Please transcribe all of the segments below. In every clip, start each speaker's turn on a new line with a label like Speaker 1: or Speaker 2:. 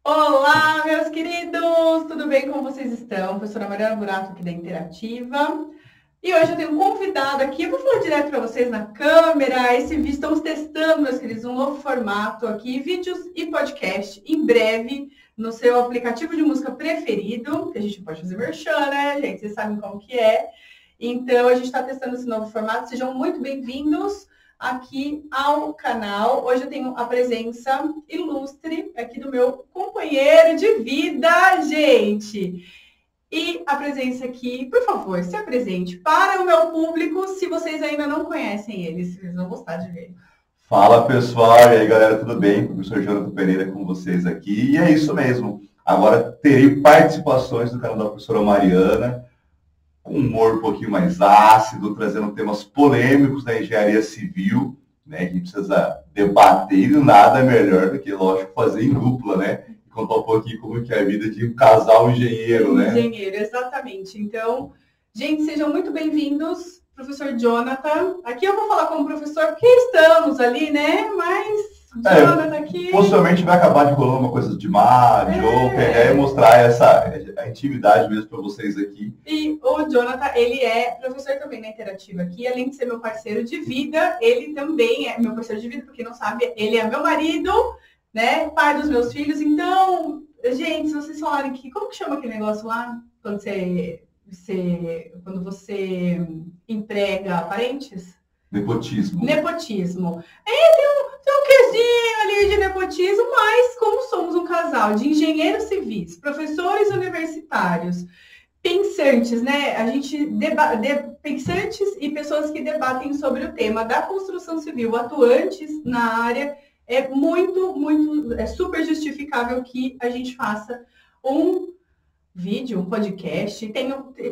Speaker 1: Olá, meus queridos! Tudo bem? Como vocês estão? Professora Mariana Burato aqui da Interativa. E hoje eu tenho um convidado aqui, eu vou falar direto para vocês na câmera. Esse vídeo estamos testando, meus queridos, um novo formato aqui, vídeos e podcast, em breve, no seu aplicativo de música preferido, que a gente pode fazer merchan, né, gente? Vocês sabem como que é. Então, a gente está testando esse novo formato. Sejam muito bem-vindos aqui ao canal. Hoje eu tenho a presença ilustre aqui do meu companheiro de vida, gente. E a presença aqui, por favor, se apresente para o meu público, se vocês ainda não conhecem ele, se vocês vão gostar de ver.
Speaker 2: Fala pessoal, e aí galera, tudo bem? O professor Jonathan Pereira com vocês aqui. E é isso mesmo. Agora terei participações do canal da professora Mariana, com humor um pouquinho mais ácido, trazendo temas polêmicos da engenharia civil, né? Que a gente precisa debater, e nada melhor do que, lógico, fazer em dupla, né? E contar um pouquinho como que é a vida de um casal engenheiro, né?
Speaker 1: Engenheiro, exatamente. Então, gente, sejam muito bem-vindos, professor Jonathan. Aqui eu vou falar como professor, porque estamos ali, né? Mas Jonathan aqui...
Speaker 2: Possivelmente vai acabar de rolar uma coisa de Mari, ou pegar e mostrar a intimidade mesmo para vocês aqui.
Speaker 1: E o Jonathan, ele é professor também na Interativa aqui, além de ser meu parceiro de vida, ele também é meu parceiro de vida, porque não sabe, ele é meu marido, né? Pai dos meus filhos. Então, gente, se vocês falarem que... Como que chama aquele negócio lá? Quando você emprega parentes?
Speaker 2: Nepotismo.
Speaker 1: Nepotismo. Tem um quesinho ali de nepotismo, mas como somos um casal de engenheiros civis, professores universitários, pensantes, né? A gente pensantes e pessoas que debatem sobre o tema da construção civil, atuantes na área, é super justificável que a gente faça um vídeo, um podcast,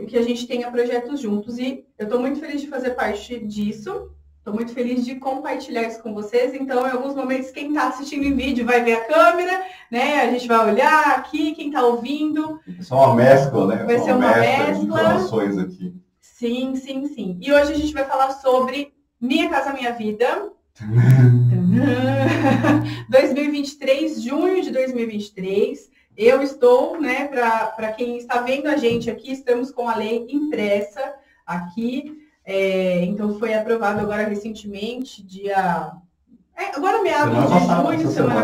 Speaker 1: que a gente tenha projetos juntos. E eu estou muito feliz de fazer parte disso. Estou muito feliz de compartilhar isso com vocês. Então, em alguns momentos, quem está assistindo em vídeo vai ver a câmera, né? A gente vai olhar aqui, quem está ouvindo.
Speaker 2: Vai ser uma mescla, né?
Speaker 1: Vai ser uma mescla
Speaker 2: de informações aqui.
Speaker 1: Sim, sim, sim. E hoje a gente vai falar sobre Minha Casa Minha Vida. 2023, junho de 2023. Eu estou, né, para quem está vendo a gente aqui, estamos com a lei impressa aqui. Então, foi aprovado agora recentemente, agora meados de junho, semana,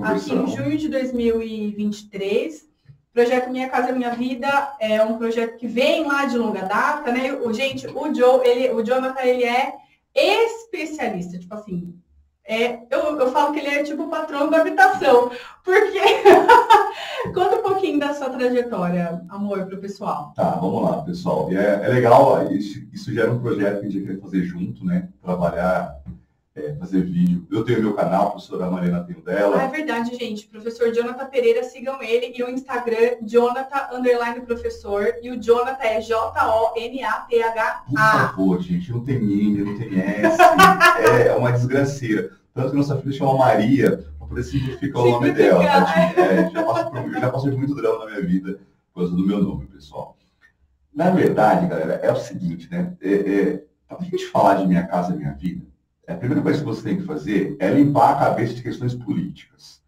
Speaker 1: aqui em junho de 2023. O projeto Minha Casa Minha Vida é um projeto que vem lá de longa data, né? O Jonathan, ele é especialista, tipo assim, eu falo que ele é tipo o patrão da habitação, porque conta um pouquinho da sua trajetória, amor, para o pessoal.
Speaker 2: Tá, vamos lá, pessoal. E é legal, isso gera um projeto que a gente quer fazer junto, né? Trabalhar, fazer vídeo. Eu tenho meu canal, a professora Mariana tem o dela.
Speaker 1: É verdade, gente. Professor Jonathan Pereira, sigam ele. E o Instagram, Jonathan_professor. E o Jonathan é Jonatha.
Speaker 2: Por favor, gente, não tem N, não tem S. É uma desgraceira. Tanto que nossa filha chama Maria, para poder simplificar o nome dela. Já passei muito drama na minha vida por causa do meu nome, pessoal. Na verdade, galera, é o seguinte, né? Para a gente falar de Minha Casa Minha Vida, a primeira coisa que você tem que fazer é limpar a cabeça de questões políticas.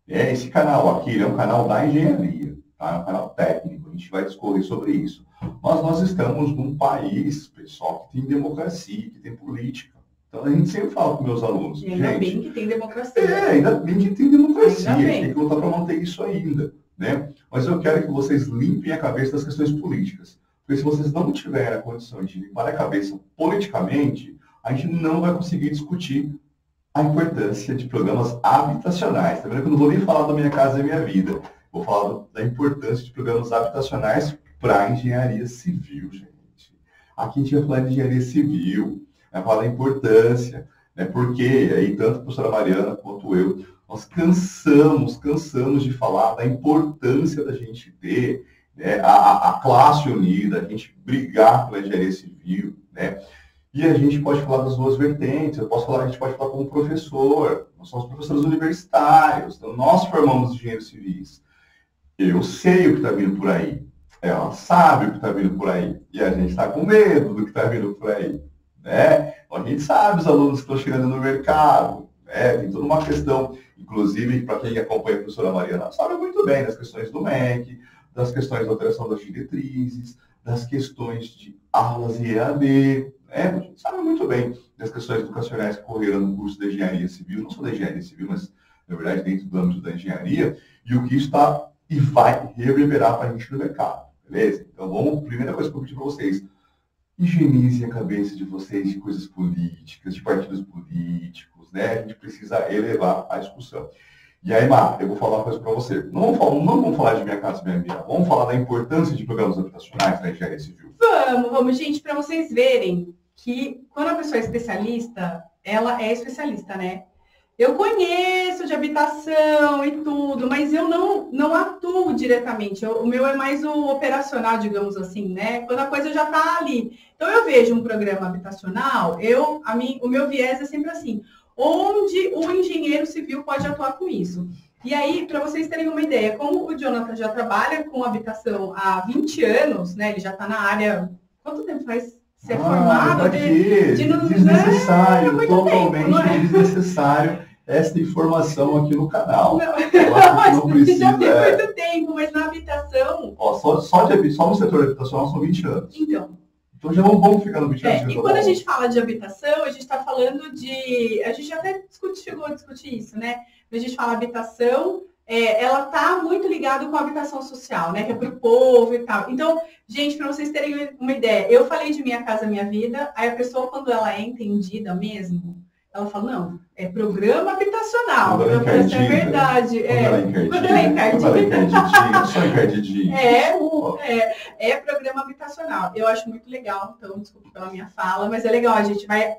Speaker 2: Esse canal aqui é um canal da engenharia, tá? É um canal técnico, a gente vai discorrer sobre isso. Mas nós estamos num país, pessoal, que tem democracia, que tem política. Então a gente sempre fala com meus alunos.
Speaker 1: E ainda bem que tem democracia.
Speaker 2: Ainda bem que tem democracia. A gente tem que lutar para manter isso ainda, né? Mas eu quero que vocês limpem a cabeça das questões políticas. Porque se vocês não tiverem a condição de limpar a cabeça politicamente, a gente não vai conseguir discutir a importância de programas habitacionais. Tá vendo que eu não vou nem falar da Minha Casa e Minha Vida. Vou falar da importância de programas habitacionais para a engenharia civil, gente. Aqui a gente vai falar de engenharia civil, vai falar da importância, né? Porque aí tanto a professora Mariana quanto eu, nós cansamos de falar da importância da gente ter, né, a classe unida, a gente brigar pela engenharia civil, né? E a gente pode falar das duas vertentes, a gente pode falar como professor, nós somos professores universitários, então nós formamos engenheiros civis. Eu sei o que está vindo por aí, ela sabe o que está vindo por aí, e a gente está com medo do que está vindo por aí, né? A gente sabe os alunos que estão chegando no mercado, né? Tem toda uma questão Inclusive, para quem acompanha a professora Mariana, sabe muito bem das questões do MEC, das questões da alteração das diretrizes, das questões de aulas e EAD, né? A gente sabe muito bem das questões educacionais que ocorreram no curso de Engenharia Civil, não só da Engenharia Civil, mas, na verdade, dentro do âmbito da engenharia, e o que está e vai reverberar para a gente no mercado, beleza? Então, primeira coisa que eu pedi para vocês, higienizem a cabeça de vocês de coisas políticas, de partidos políticos, né? A gente precisa elevar a discussão. E aí, Mar, eu vou falar uma coisa para você. Não vamos falar de Minha Casa Minha Vida, vamos falar da importância de programas habitacionais na engenharia civil.
Speaker 1: Vamos, gente, para vocês verem que quando a pessoa é especialista, ela é especialista, né? Eu conheço de habitação e tudo, mas eu não atuo diretamente. O meu é mais o operacional, digamos assim, né? Quando a coisa já está ali. Então, eu vejo um programa habitacional, o meu viés é sempre assim, onde o engenheiro civil pode atuar com isso. E aí, para vocês terem uma ideia, como o Jonathan já trabalha com habitação há 20 anos, né? Ele já está na área... Quanto tempo faz ser formado?
Speaker 2: Desnecessário, totalmente desnecessário essa informação aqui no canal.
Speaker 1: Não precisa, já tem muito tempo, mas na habitação...
Speaker 2: Só no setor habitacional são 20 anos. Então já vamos ficar no 20 anos.
Speaker 1: E quando a gente fala de habitação, a gente está falando de... A gente até chegou a discutir isso, né? Quando a gente fala habitação, ela está muito ligada com a habitação social, né? Que é para o povo e tal. Então, gente, para vocês terem uma ideia, eu falei de Minha Casa Minha Vida, aí a pessoa, quando ela é entendida mesmo, ela fala, não, é programa habitacional. Isso é verdade.
Speaker 2: Quando ela é encardidinha. Só encardidinha.
Speaker 1: É programa habitacional. Eu acho muito legal, então, desculpa pela minha fala, mas é legal, a gente vai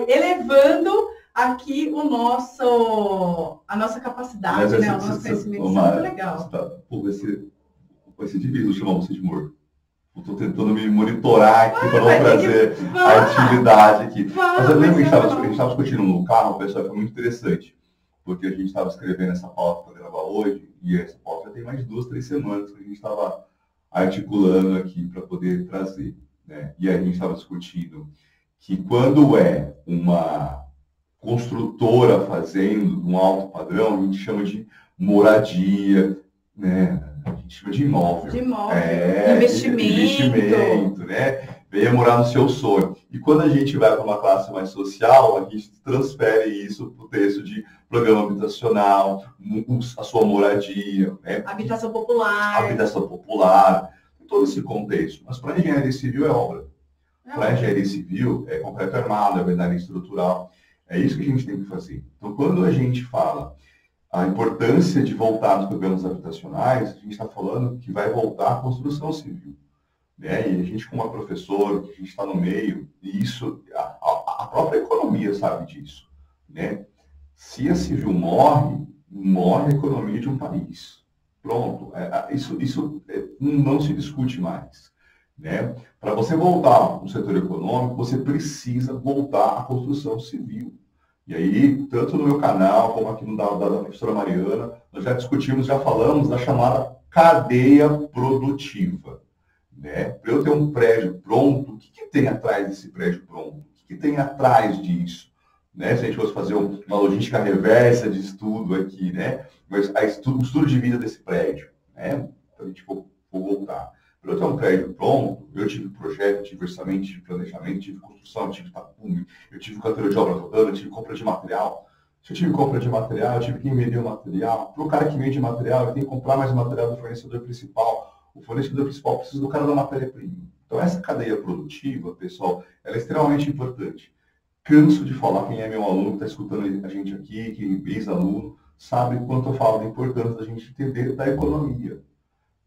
Speaker 1: elevando aqui a nossa capacidade, né? O nosso conhecimento. Isso é muito legal.
Speaker 2: Vai ser difícil chamar você de morto. Estou tentando me monitorar aqui para não trazer a atividade aqui. Mas eu lembro que a gente estava discutindo no carro, pessoal, foi muito interessante. Porque a gente estava escrevendo essa pauta para gravar hoje, e essa pauta já tem mais de 2, 3 semanas que a gente estava articulando aqui para poder trazer, né? E aí a gente estava discutindo que quando é uma construtora fazendo um alto padrão, a gente chama de moradia, né? A gente chama de imóvel. Investimento, né? Venha morar no seu sonho. E quando a gente vai para uma classe mais social, a gente transfere isso para o texto de programa habitacional, a sua moradia, né?
Speaker 1: Habitação popular.
Speaker 2: Todo esse contexto. Mas para a engenharia civil é obra. Para a engenharia civil é concreto armado, é verdade estrutural. É isso que a gente tem que fazer. Então, quando a gente fala a importância de voltar nos programas habitacionais, a gente está falando que vai voltar à construção civil, né? E a gente, como professor, a gente está no meio, e isso, a própria economia sabe disso, né? Se a civil morre a economia de um país. Pronto, isso não se discute mais, né? Para você voltar no setor econômico, você precisa voltar à construção civil. E aí, tanto no meu canal, como aqui no da professora Mariana, nós já discutimos, já falamos da chamada cadeia produtiva, né? Para eu ter um prédio pronto, o que tem atrás desse prédio pronto? O que tem atrás disso? Né? Se a gente fosse fazer uma logística reversa de estudo aqui, né? Mas o estudo de vida desse prédio, né? Então, a gente for voltar. Para eu ter um prédio pronto, eu tive projeto, tive orçamento, tive planejamento, tive construção, tive tapume, eu tive carteira de obra rodando, eu tive compra de material. Se eu tive compra de material, eu tive que vender o material. Para o cara que vende material, eu tenho que comprar mais material do fornecedor principal. O fornecedor principal precisa do cara da matéria-prima. Então, essa cadeia produtiva, pessoal, ela é extremamente importante. Canso de falar, quem é meu aluno, que está escutando a gente aqui, que é ex-aluno, sabe quanto eu falo da importância da gente entender da economia.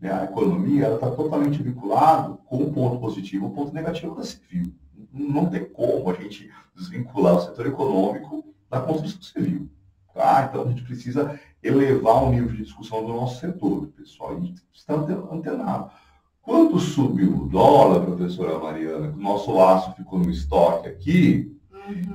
Speaker 2: A economia está totalmente vinculada com o ponto positivo e o ponto negativo da civil. Não tem como a gente desvincular o setor econômico da construção civil. Tá? Então, a gente precisa elevar o nível de discussão do nosso setor, pessoal. A gente está antenado. Quando subiu o dólar, professora Mariana, que o nosso aço ficou no estoque aqui,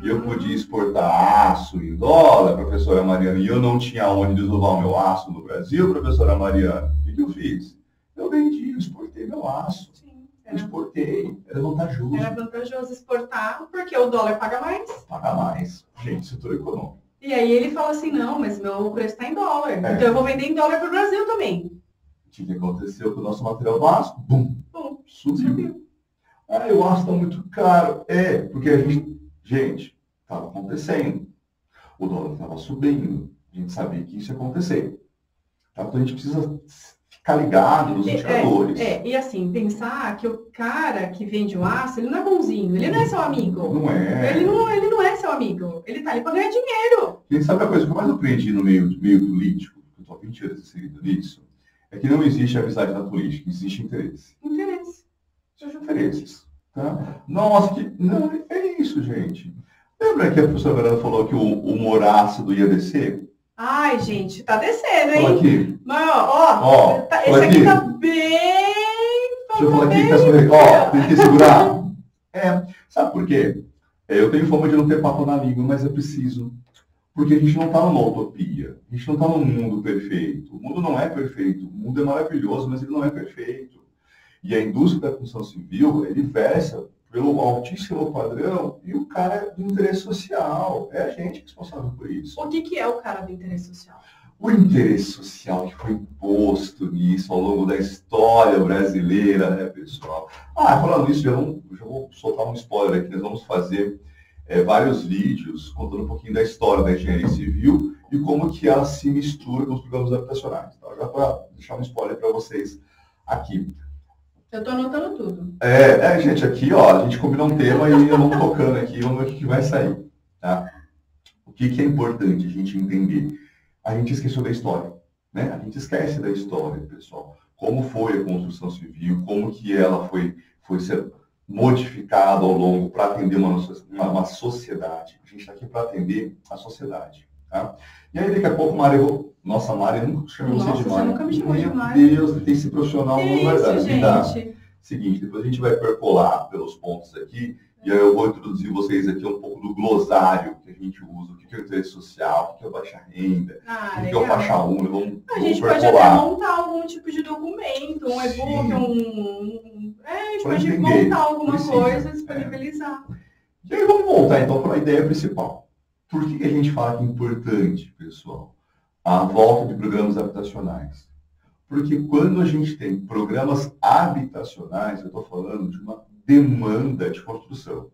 Speaker 2: e eu podia exportar aço em dólar, professora Mariana, e eu não tinha onde desovar o meu aço no Brasil, professora Mariana, o que eu fiz? Eu vendi, eu exportei meu aço.
Speaker 1: Sim,
Speaker 2: era vantajoso.
Speaker 1: Era vantajoso exportar, porque o dólar paga mais.
Speaker 2: Paga mais. Gente, setor econômico.
Speaker 1: E aí ele fala assim, não, mas meu preço está em dólar. Então eu vou vender em dólar para o Brasil também.
Speaker 2: O que aconteceu com o nosso material básico? Bum, subiu. O aço está muito caro. Porque a gente, estava acontecendo. O dólar estava subindo. A gente sabia que isso ia acontecer. Tá? Então a gente precisa ficar ligado nos indicadores.
Speaker 1: E assim, pensar que o cara que vende o aço, ele não é bonzinho, ele não é seu amigo.
Speaker 2: Não é.
Speaker 1: Ele não é seu amigo. Ele tá ali para ganhar dinheiro.
Speaker 2: E sabe a coisa que eu mais aprendi no meio político, que eu estou há 20 anos inserido nisso, é que não existe amizade na política, existe interesse. Existem interesses. Tá? Nossa, não, é isso, gente. Lembra que a professora Verana falou que o humor ácido ia descer?
Speaker 1: Ai, gente, tá descendo, hein?
Speaker 2: Aqui.
Speaker 1: Mas, ó, esse aqui tá bem...
Speaker 2: Deixa eu falar aqui, tem que segurar. Sabe por quê? Eu tenho fama de não ter papo na língua, mas é preciso. Porque a gente não está numa utopia. A gente não está num mundo perfeito. O mundo não é perfeito. O mundo é maravilhoso, mas ele não é perfeito. E a indústria da construção civil, ele versa pelo altíssimo padrão e o cara é do interesse social. É a gente responsável por isso.
Speaker 1: O que é o cara do interesse social?
Speaker 2: O interesse social que foi imposto nisso ao longo da história brasileira, né, pessoal? Falando nisso, já vou soltar um spoiler aqui. Nós vamos fazer vários vídeos contando um pouquinho da história da engenharia civil e como que ela se mistura com os programas habitacionais. Então, já para deixar um spoiler para vocês aqui.
Speaker 1: Eu tô anotando tudo.
Speaker 2: Gente, aqui, a gente combina um tema e eu vou tocando aqui, vamos ver o que vai sair, tá? O que é importante a gente entender? A gente esqueceu da história, né? A gente esquece da história, pessoal. Como foi a construção civil, como que ela foi ser modificada ao longo para atender uma sociedade. A gente está aqui para atender a sociedade, tá? E aí, daqui a pouco, Nossa, Mari, nunca chamei você de Mari.
Speaker 1: Você nunca me chamou de Mari.
Speaker 2: Meu Deus, tem esse profissional não vai dar.
Speaker 1: Gente.
Speaker 2: Seguinte, depois a gente vai percolar pelos pontos aqui, e aí eu vou introduzir vocês aqui um pouco do glossário que a gente usa, o que é o interesse social, o que é o baixa renda, o que é o faixa única.
Speaker 1: A gente pode até montar algum tipo de documento, um e-book, a gente pode montar alguma coisa, disponibilizar.
Speaker 2: E aí vamos voltar então para a ideia principal. Por que a gente fala que é importante, pessoal, a volta de programas habitacionais? Porque quando a gente tem programas habitacionais, eu estou falando de uma demanda de construção.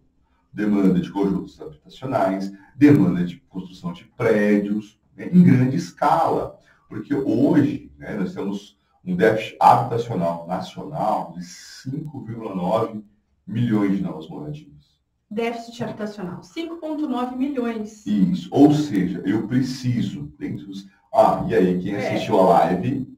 Speaker 2: Demanda de conjuntos habitacionais, demanda de construção de prédios, né, em grande escala. Porque hoje, né, nós temos um déficit habitacional nacional de 5,9 milhões de novas moradias.
Speaker 1: Déficit habitacional, 5,9 milhões.
Speaker 2: Isso, ou seja, eu preciso, dentro dos... e aí, quem assistiu a live...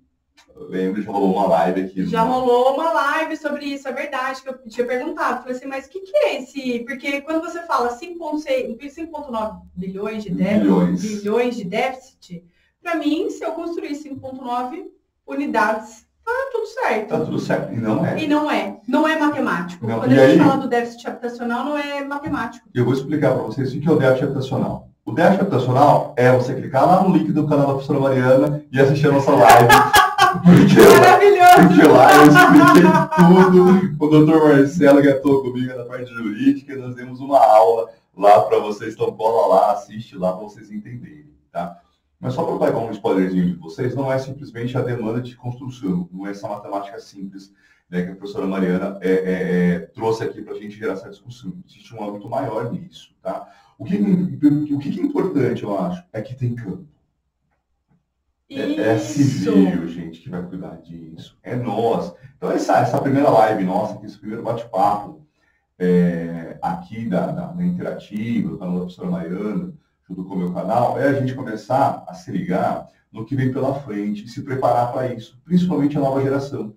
Speaker 2: Lembra, já rolou uma live aqui.
Speaker 1: Já rolou uma live sobre isso, é verdade, que eu tinha perguntado. Falei assim, mas o que é esse? Porque quando você fala 5,9 bilhões de déficit, para mim, se eu construir 5,9 unidades, tá tudo certo.
Speaker 2: Tá tudo certo, e não é.
Speaker 1: E não é. Não é matemático.
Speaker 2: Não.
Speaker 1: Quando a gente fala do déficit habitacional, não é matemático.
Speaker 2: Eu vou explicar para vocês o que é o déficit habitacional. O déficit habitacional é você clicar lá no link do canal da professora Mariana e assistir a nossa live.
Speaker 1: Maravilhoso!
Speaker 2: Porque lá eu expliquei tudo. O doutor Marcelo, que atuou comigo na parte jurídica, nós demos uma aula lá para vocês. Então cola lá, assiste lá para vocês entenderem, tá? Mas só para pegar um spoilerzinho de vocês, não é simplesmente a demanda de construção, não é essa matemática simples, né, que a professora Mariana trouxe aqui para a gente gerar essa discussão. Existe um âmbito maior nisso, tá? O que é importante, eu acho, é que tem campo. É a civil, gente, que vai cuidar disso. É nós. Então, essa primeira live nossa, esse primeiro bate-papo aqui da Interativa, do canal da professora Mariana, junto com o meu canal, é a gente começar a se ligar no que vem pela frente e se preparar para isso, principalmente a nova geração.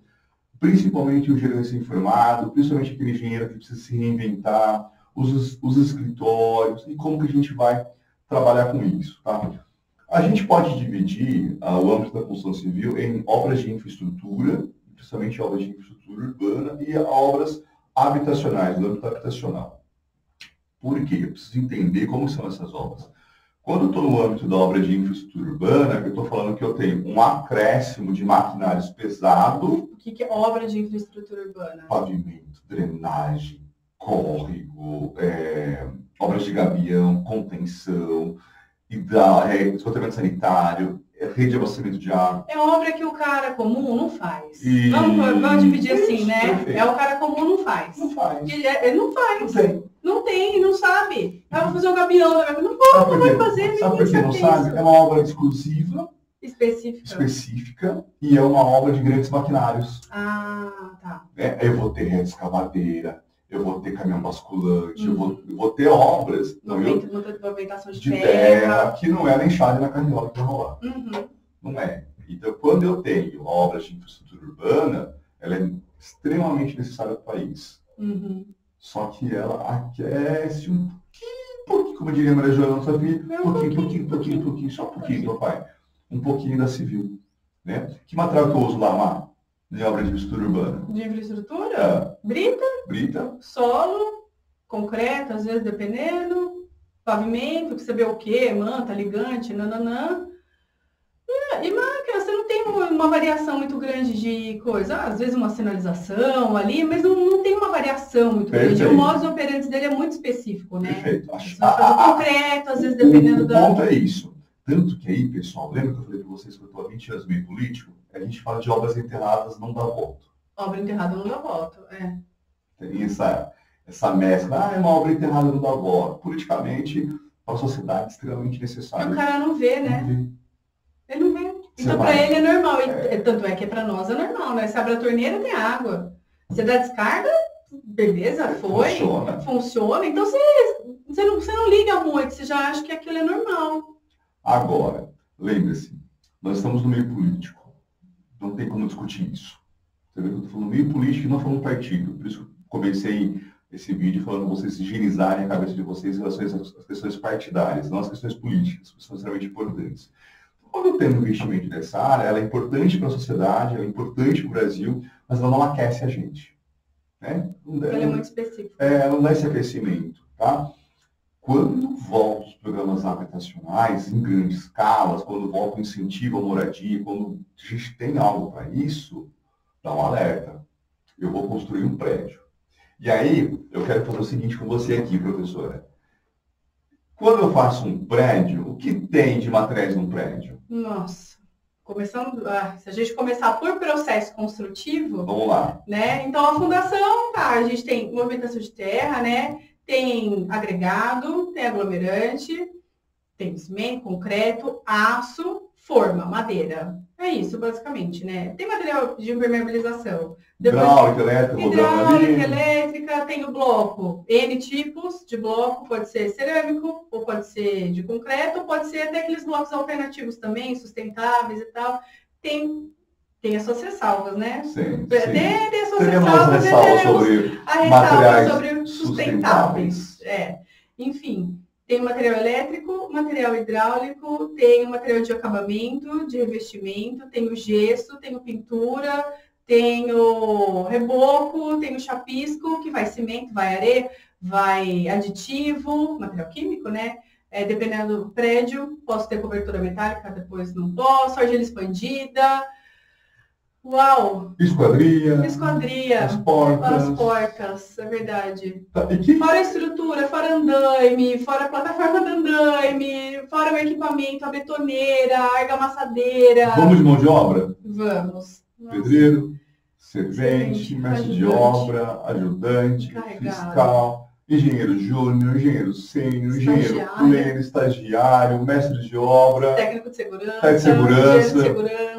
Speaker 2: Principalmente o gerente informado, principalmente aquele engenheiro que precisa se reinventar, os escritórios e como que a gente vai trabalhar com isso, tá? A gente pode dividir o âmbito da construção civil em obras de infraestrutura, principalmente obras de infraestrutura urbana, e obras habitacionais, no âmbito habitacional. Por quê? Eu preciso entender como são essas obras. Quando eu estou no âmbito da obra de infraestrutura urbana, eu estou falando que eu tenho um acréscimo de maquinários pesado.
Speaker 1: O que é obra de infraestrutura urbana?
Speaker 2: Pavimento, drenagem, córrego, obras de gabião, contenção. esgotamento sanitário, rede de abastecimento de água.
Speaker 1: É obra que o cara comum não faz. Vamos dividir assim, né?
Speaker 2: Perfeito.
Speaker 1: É o cara comum não faz.
Speaker 2: Não faz.
Speaker 1: Ele não faz.
Speaker 2: Não tem.
Speaker 1: Não tem, não sabe. Eu vou fazer um gabião. Não pode, não vai fazer.
Speaker 2: Sabe por que não sabe? É uma obra exclusiva. Específica e é uma obra de grandes maquinários.
Speaker 1: Ah, tá.
Speaker 2: Eu vou ter rede escavadeira, eu vou ter caminhão basculante, eu vou ter obras
Speaker 1: movimentação de
Speaker 2: terra, que não é na enxada e na carriola que vai rolar. Não é. Então, quando eu tenho obras de infraestrutura urbana, ela é extremamente necessária para o país. Só que ela aquece um pouquinho, como diria a Maria Joana, não sabia, pouquinho, só um pouquinho, papai. Um pouquinho da civil, né? Que material que eu uso lá, Mar, de obra de infraestrutura urbana?
Speaker 1: De infraestrutura? Brita. Solo, concreto, às vezes dependendo, pavimento, que você vê o quê? Manta, ligante, nananã. E máquina, você não tem uma variação muito grande de coisa. Às vezes uma sinalização ali, mas não tem uma variação muito grande. O modus operandi dele é muito específico, né?
Speaker 2: Perfeito.
Speaker 1: Você vai fazer concreto, às vezes dependendo
Speaker 2: da... O ponto é isso. Tanto que aí, pessoal, lembra que eu falei para vocês que eu estou há 20 anos meio político? A gente fala de obras enterradas, não dá voto.
Speaker 1: Obra enterrada não dá voto,
Speaker 2: Tem essa mescla, é uma obra enterrada, não dá voto. Politicamente, para a sociedade, extremamente necessário.
Speaker 1: O cara não vê, né? Ele não vê. Então, para ele é normal. Tanto é que para nós é normal, né? Você abre a torneira, tem água. Você dá descarga, beleza, foi. Funciona. Então, você não liga muito, você já acha que aquilo é normal.
Speaker 2: Agora, lembre-se, nós estamos no meio político. Não tem como discutir isso. Você vê que eu estou falando meio político e não falando partido. Por isso que eu comecei esse vídeo falando para vocês higienizarem a cabeça de vocês em relação às questões partidárias, não às questões políticas, que são extremamente importantes. Quando tem um investimento nessa área, ela é importante para a sociedade, ela é importante para o Brasil, mas ela não aquece a gente. Né?
Speaker 1: Ela é muito específica.
Speaker 2: Não dá esse aquecimento, tá? Quando voltam os programas habitacionais em grande escala, quando volta o incentivo à moradia, quando a gente tem algo para isso, dá um alerta. Eu vou construir um prédio. E aí, eu quero fazer o seguinte com você aqui, professora. Quando eu faço um prédio, o que tem de materiais num prédio?
Speaker 1: Nossa, se a gente começar por processo construtivo...
Speaker 2: Vamos lá.
Speaker 1: Né? Então, a fundação, a gente tem movimentação de terra, né? Tem agregado, tem aglomerante, tem cimento, concreto, aço, forma, madeira. É isso, basicamente, né? Tem material de impermeabilização. Hidráulica, elétrica, tem o bloco. N tipos de bloco, pode ser cerâmico, ou pode ser de concreto, ou pode ser até aqueles blocos alternativos também, sustentáveis e tal. Tem as suas ressalvas, né?
Speaker 2: Sim.
Speaker 1: Tem as suas ressalvas,
Speaker 2: sobre
Speaker 1: materiais sobre sustentáveis. Enfim, tem o material elétrico, material hidráulico, tem o material de acabamento, de revestimento, tem o gesso, tem o pintura, tem o reboco, tem o chapisco, que vai cimento, vai areia, vai aditivo, material químico, né? Dependendo do prédio, posso ter cobertura metálica, depois não posso, argila expandida. Uau!
Speaker 2: Esquadria.
Speaker 1: As portas, é verdade. Fora a estrutura, fora andaime, fora a plataforma do andaime, fora o equipamento, a betoneira, a argamassadeira.
Speaker 2: Vamos de mão de obra?
Speaker 1: Vamos.
Speaker 2: Pedreiro, servente, mestre de obra, ajudante, fiscal, engenheiro júnior, engenheiro sênior, engenheiro pleno, estagiário, mestre de obra,
Speaker 1: técnico de segurança,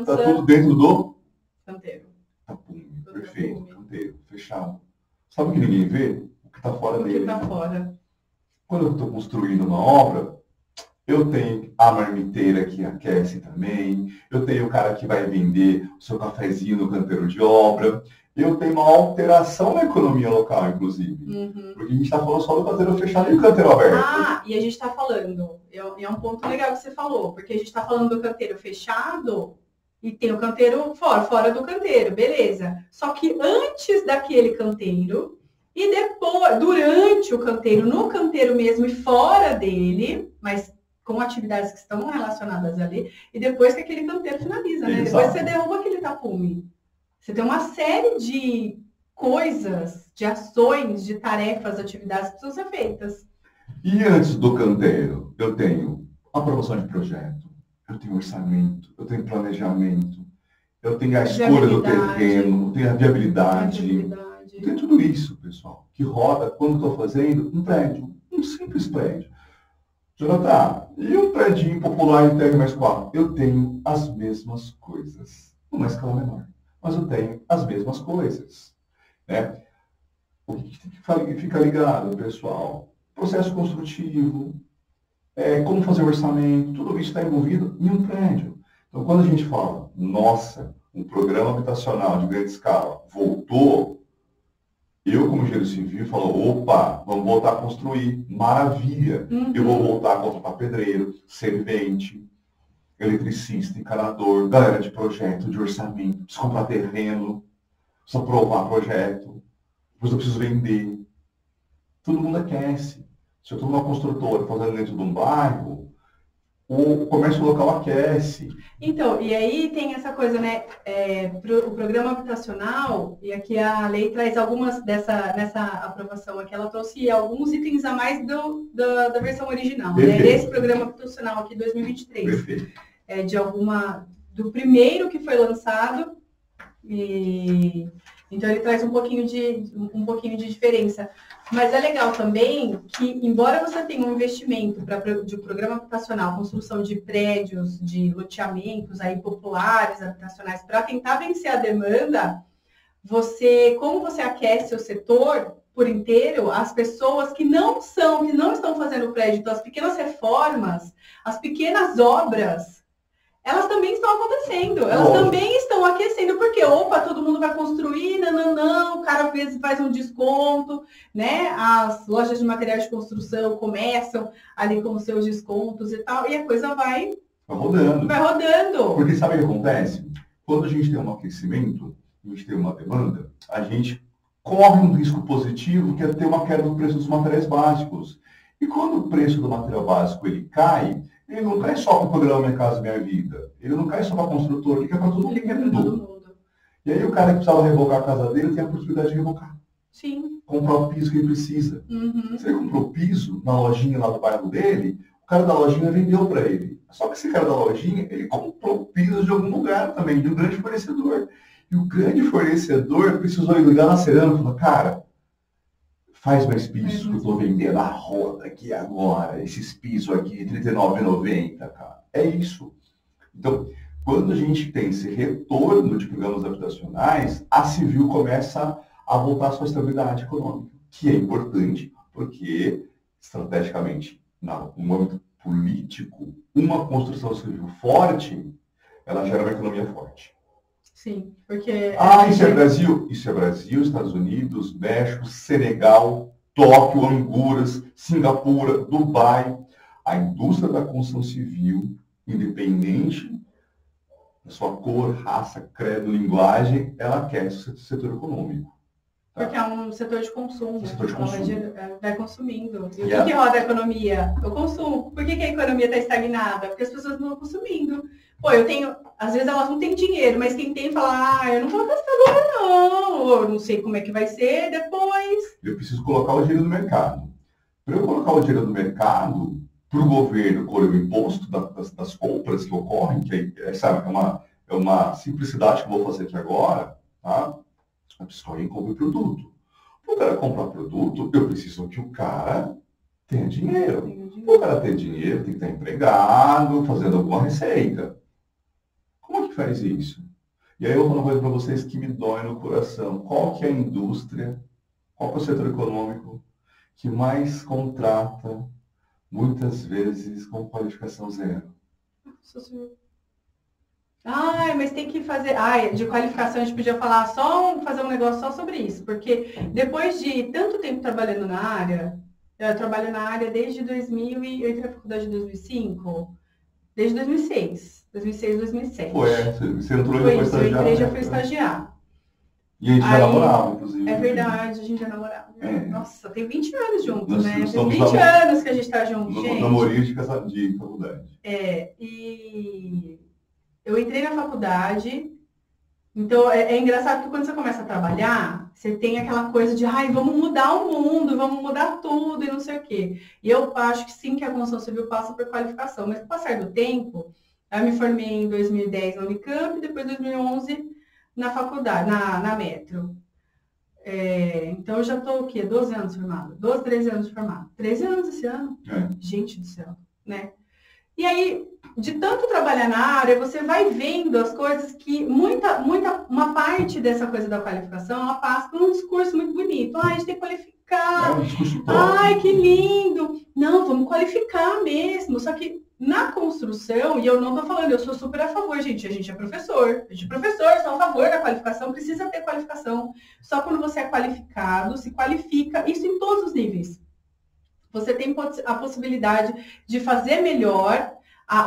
Speaker 2: tá tudo dentro do
Speaker 1: canteiro.
Speaker 2: Perfeito, canteiro, fechado. Sabe o que ninguém vê? O que está fora dele.
Speaker 1: O que está fora.
Speaker 2: Quando eu estou construindo uma obra, eu tenho a marmiteira que aquece também, eu tenho o cara que vai vender o seu cafezinho no canteiro de obra, eu tenho uma alteração na economia local, inclusive. Porque a gente está falando só do canteiro fechado e do canteiro aberto.
Speaker 1: E a gente está falando, é um ponto legal que você falou, porque a gente está falando do canteiro fechado e tem o canteiro fora do canteiro, beleza. Só que antes daquele canteiro e depois, durante o canteiro, no canteiro mesmo e fora dele, mas com atividades que estão relacionadas ali, e depois que aquele canteiro finaliza, né? Depois você derruba aquele tapume. Você tem uma série de coisas, de ações, de tarefas, atividades que precisam ser feitas.
Speaker 2: E antes do canteiro, eu tenho aprovação de projeto, eu tenho orçamento, eu tenho planejamento, eu tenho a escolha do terreno, eu tenho a viabilidade. Eu tenho tudo isso, pessoal, que roda quando estou fazendo um prédio, um simples prédio. Jonathan, e um prédio popular em TR+4? Eu tenho as mesmas coisas, numa escala menor, mas eu tenho as mesmas coisas. Né? O que tem que ficar ligado, pessoal? Processo construtivo, como fazer orçamento, tudo isso está envolvido em um prédio. Então, quando a gente fala, nossa, um programa habitacional de grande escala voltou, eu, como engenheiro civil, falo, opa, vamos voltar a construir, maravilha. Eu vou voltar a contratar pedreiro, servente, eletricista, encanador, galera de projeto, de orçamento, preciso comprar terreno, preciso aprovar projeto, depois eu preciso vender. Todo mundo aquece. Se eu estou numa construtora fazendo dentro de um bairro, o comércio local aquece.
Speaker 1: Então, e aí tem essa coisa, né? O programa habitacional, e aqui a lei traz algumas nessa aprovação aqui, ela trouxe alguns itens a mais da versão original, né? Esse programa habitacional aqui, 2023.
Speaker 2: Perfeito.
Speaker 1: Do primeiro que foi lançado, então ele traz um pouquinho de diferença. Mas é legal também que, embora você tenha um investimento de programa habitacional, construção de prédios, de loteamentos aí populares, habitacionais, para tentar vencer a demanda, como você aquece o setor por inteiro, as pessoas que não estão fazendo prédio, então as pequenas reformas, as pequenas obras, elas também estão acontecendo, elas também estão aquecendo, porque, todo mundo vai construir, não, o cara às vezes faz um desconto, né? As lojas de materiais de construção começam ali com os seus descontos e tal, e a coisa vai
Speaker 2: rodando.
Speaker 1: Vai rodando.
Speaker 2: Porque sabe o que acontece? Quando a gente tem um aquecimento, a gente tem uma demanda, a gente corre um risco positivo, que é ter uma queda do preço dos materiais básicos. E quando o preço do material básico ele cai, ele não cai só para o programa Minha Casa Minha Vida. Ele não cai só para a construtora, ele cai para todo mundo. E aí o cara que precisava revogar a casa dele tem a possibilidade de revogar.
Speaker 1: Sim.
Speaker 2: Comprar o piso que ele precisa. Se ele comprou o piso na lojinha lá do bairro dele, o cara da lojinha vendeu para ele. Só que esse cara da lojinha, ele comprou o piso de algum lugar também, de um grande fornecedor. E o grande fornecedor precisou ligar na cerâmica e falar, cara, faz mais piso que eu estou vendendo a roda aqui agora, esses pisos aqui, R$39,90, cara. É isso. Então, quando a gente tem esse retorno de programas habitacionais, a civil começa a voltar à sua estabilidade econômica, que é importante, porque, estrategicamente, no âmbito político, uma construção civil forte, ela gera uma economia forte.
Speaker 1: Sim, porque...
Speaker 2: Isso é Brasil? Isso é Brasil, Estados Unidos, México, Senegal, Tóquio, Honduras, Singapura, Dubai. A indústria da construção civil, independente da sua cor, raça, credo, linguagem, ela aquece o setor econômico. Tá?
Speaker 1: Porque é um setor de consumo.
Speaker 2: Um setor de consumo.
Speaker 1: Vai consumindo. E o que roda a economia? O consumo. Por que a economia está estagnada? Porque as pessoas não estão consumindo. Às vezes elas não têm dinheiro, mas quem tem fala, eu não vou gastar agora não, eu não sei como é que vai ser depois.
Speaker 2: Eu preciso colocar o dinheiro no mercado. Para eu colocar o dinheiro no mercado, para o governo colher o imposto das compras que ocorrem, que é uma simplicidade que eu vou fazer aqui agora, tá? Eu preciso que alguém compre produto. Para o cara comprar produto, eu preciso que o cara tenha dinheiro. Para o cara ter dinheiro, tem que estar empregado, fazendo alguma receita. Como é que faz isso? E aí eu vou falar uma coisa para vocês que me dói no coração. Qual que é a indústria, qual que é o setor econômico que mais contrata, muitas vezes, com qualificação zero?
Speaker 1: Mas tem que fazer... de qualificação a gente podia falar fazer um negócio só sobre isso. Porque depois de tanto tempo trabalhando na área, eu trabalho na área desde 2000 e eu entrei na faculdade em 2005, desde 2006, 2007.
Speaker 2: Você entrou e já foi estagiar.
Speaker 1: Eu entrei e já fui estagiar.
Speaker 2: E a gente já namorava, inclusive.
Speaker 1: É verdade, a gente já namorava. Nossa, tem 20 anos juntos,
Speaker 2: Nós
Speaker 1: né? Tem 20 anos que a gente está junto, gente.
Speaker 2: Namorinho de faculdade.
Speaker 1: E eu entrei na faculdade Então, é engraçado que quando você começa a trabalhar, você tem aquela coisa de, ai, vamos mudar o mundo, vamos mudar tudo e não sei o quê. E eu acho que sim, que a construção civil passa por qualificação. Mas com o passar do tempo, eu me formei em 2010 na Unicamp, depois em 2011 na faculdade, na Metro. Então, eu já estou, o quê? 12 anos formada. 12, 13 anos formada. 13 anos esse ano. Gente do céu, né? E aí, de tanto trabalhar na área, você vai vendo as coisas que uma parte dessa coisa da qualificação, ela passa por um discurso muito bonito. A gente tem que qualificar. Ai, que lindo. Não, vamos qualificar mesmo. Só que na construção, e eu não estou falando, eu sou super a favor, gente. A gente é professor. A gente é professor, sou a favor da qualificação. Precisa ter qualificação. Só quando você é qualificado, se qualifica. Isso em todos os níveis. Você tem a possibilidade de fazer melhor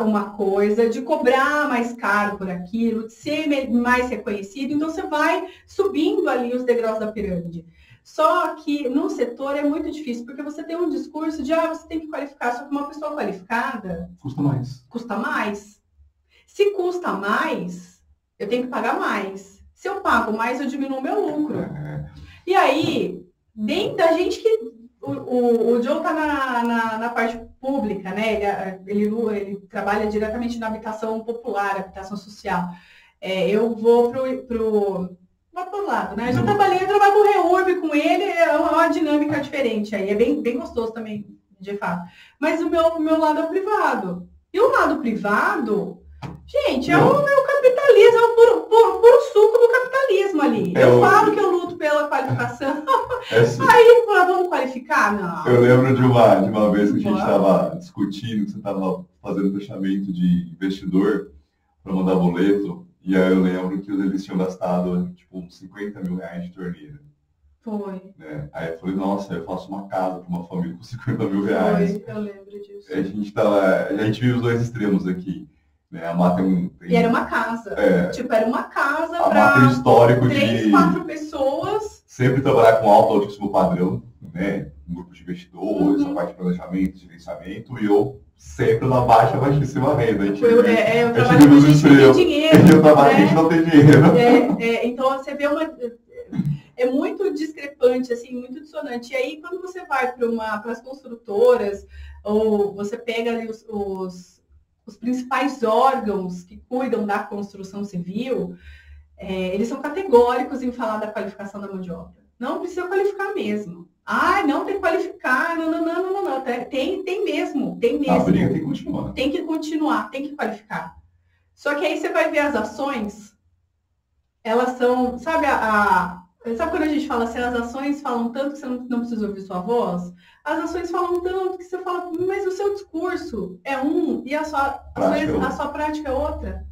Speaker 1: uma coisa, de cobrar mais caro por aquilo, de ser mais reconhecido. Então, você vai subindo ali os degraus da pirâmide. Só que no setor é muito difícil, porque você tem um discurso de, você tem que qualificar. Só que uma pessoa qualificada...
Speaker 2: Custa mais.
Speaker 1: Custa mais. Se custa mais, eu tenho que pagar mais. Se eu pago mais, eu diminuo o meu lucro. E aí, dentro da gente que... O Joe está na parte pública, né? Ele trabalha diretamente na habitação popular, habitação social. Eu vou pro lado, né? Eu trabalho com o REURB, com ele, é uma dinâmica diferente aí. É bem gostoso também, de fato. Mas o meu lado é o privado. E o lado privado, gente, é o capitalismo, é o puro suco do capitalismo ali. Eu falo que eu luto pela qualificação. Aí, vamos qualificar? Não.
Speaker 2: Eu lembro de uma vez que a gente estava discutindo, que você estava fazendo fechamento de investidor para mandar boleto, e aí eu lembro que eles tinham gastado tipo uns 50 mil reais de torneira.
Speaker 1: Foi.
Speaker 2: Né? Aí eu falei, nossa, eu faço uma casa para uma família com 50 mil reais.
Speaker 1: Foi, eu lembro disso.
Speaker 2: A gente viu os dois extremos aqui. Né? A Mata
Speaker 1: E era uma casa. Era uma casa
Speaker 2: para histórico
Speaker 1: 3, 4 pessoas.
Speaker 2: Sempre trabalhar com altíssimo padrão, né? Um grupo de investidores, a parte de planejamento, gerenciamento, e eu sempre na baixíssima renda.
Speaker 1: Eu trabalho com gente que tem dinheiro.
Speaker 2: Eu trabalho com gente que não tem dinheiro.
Speaker 1: Então você vê é muito discrepante, assim, muito dissonante. E aí, quando você vai para as construtoras, ou você pega ali os principais órgãos que cuidam da construção civil, eles são categóricos em falar da qualificação da mão de obra. Não precisa qualificar mesmo. Não tem que qualificar, não. Tem mesmo.
Speaker 2: A briga tem que continuar.
Speaker 1: Tem que continuar, tem que qualificar. Só que aí você vai ver as ações, elas são, sabe sabe quando a gente fala assim, as ações falam tanto que você não precisa ouvir sua voz? As ações falam tanto que você fala, mas o seu discurso é e a sua prática é outra.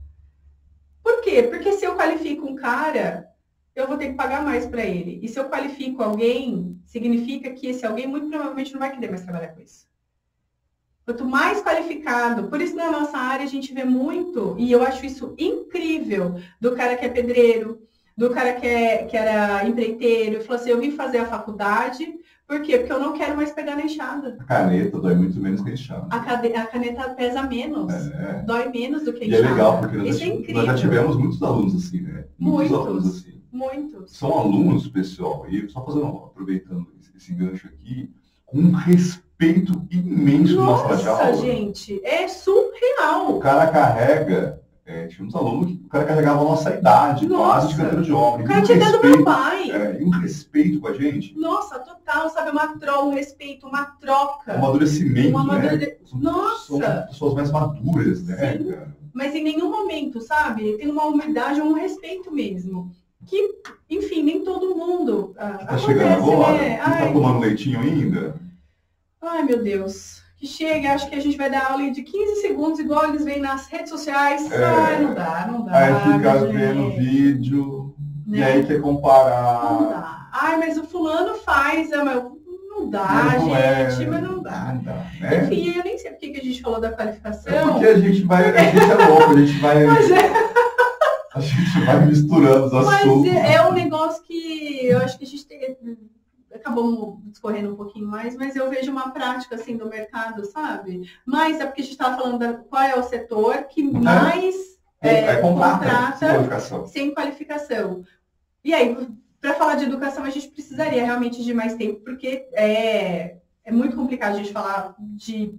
Speaker 1: Por quê? Porque se eu qualifico um cara, eu vou ter que pagar mais para ele. E se eu qualifico alguém, significa que esse alguém muito provavelmente não vai querer mais trabalhar com isso. Quanto mais qualificado, por isso na nossa área a gente vê muito, e eu acho isso incrível, do cara que é pedreiro, do cara que era empreiteiro, falou assim, eu vim fazer a faculdade, por quê? Porque eu não quero mais pegar na enxada.
Speaker 2: A caneta dói muito menos que a enxada.
Speaker 1: A caneta pesa menos, dói menos do que a
Speaker 2: enxada. E é legal, porque
Speaker 1: nós
Speaker 2: já tivemos muitos alunos assim, né?
Speaker 1: Muitos
Speaker 2: alunos assim.
Speaker 1: Muitos.
Speaker 2: São alunos, pessoal, e só aproveitando esse gancho aqui, com um respeito imenso na sala de aula.
Speaker 1: Nossa, gente, é surreal.
Speaker 2: O cara carrega... tinha uns alunos que o cara carregava a nossa idade, quase de canteiro de obra.
Speaker 1: O cara tinha idade do meu pai.
Speaker 2: E um respeito com a gente.
Speaker 1: Nossa, total, sabe? Um respeito, uma troca.
Speaker 2: Um amadurecimento, né?
Speaker 1: Nossa!
Speaker 2: São pessoas mais maduras, né?
Speaker 1: Sim. Mas em nenhum momento, sabe? Tem uma humildade, um respeito mesmo. Que, enfim, nem todo mundo
Speaker 2: tá chegando agora?
Speaker 1: Né?
Speaker 2: Tá tomando leitinho ainda?
Speaker 1: Ai, meu Deus. Que chega, acho que a gente vai dar aula de 15 segundos, igual eles veem nas redes sociais. Ai, não dá.
Speaker 2: Aí fica vendo vídeo, e aí quer comparar.
Speaker 1: Não dá. Ai, mas o fulano faz, não dá, gente, mas não dá.
Speaker 2: Né?
Speaker 1: Enfim, eu nem sei por que a gente falou da qualificação.
Speaker 2: Porque a gente é louco, a gente vai... A gente vai misturando os assuntos.
Speaker 1: Mas é um negócio que eu acho que a gente acabou discorrendo um pouquinho mais, mas eu vejo uma prática assim do mercado, sabe? Mas é porque a gente estava falando qual é o setor que mais contrata
Speaker 2: qualificação.
Speaker 1: Sem qualificação. E aí, para falar de educação, a gente precisaria realmente de mais tempo, porque é muito complicado a gente falar de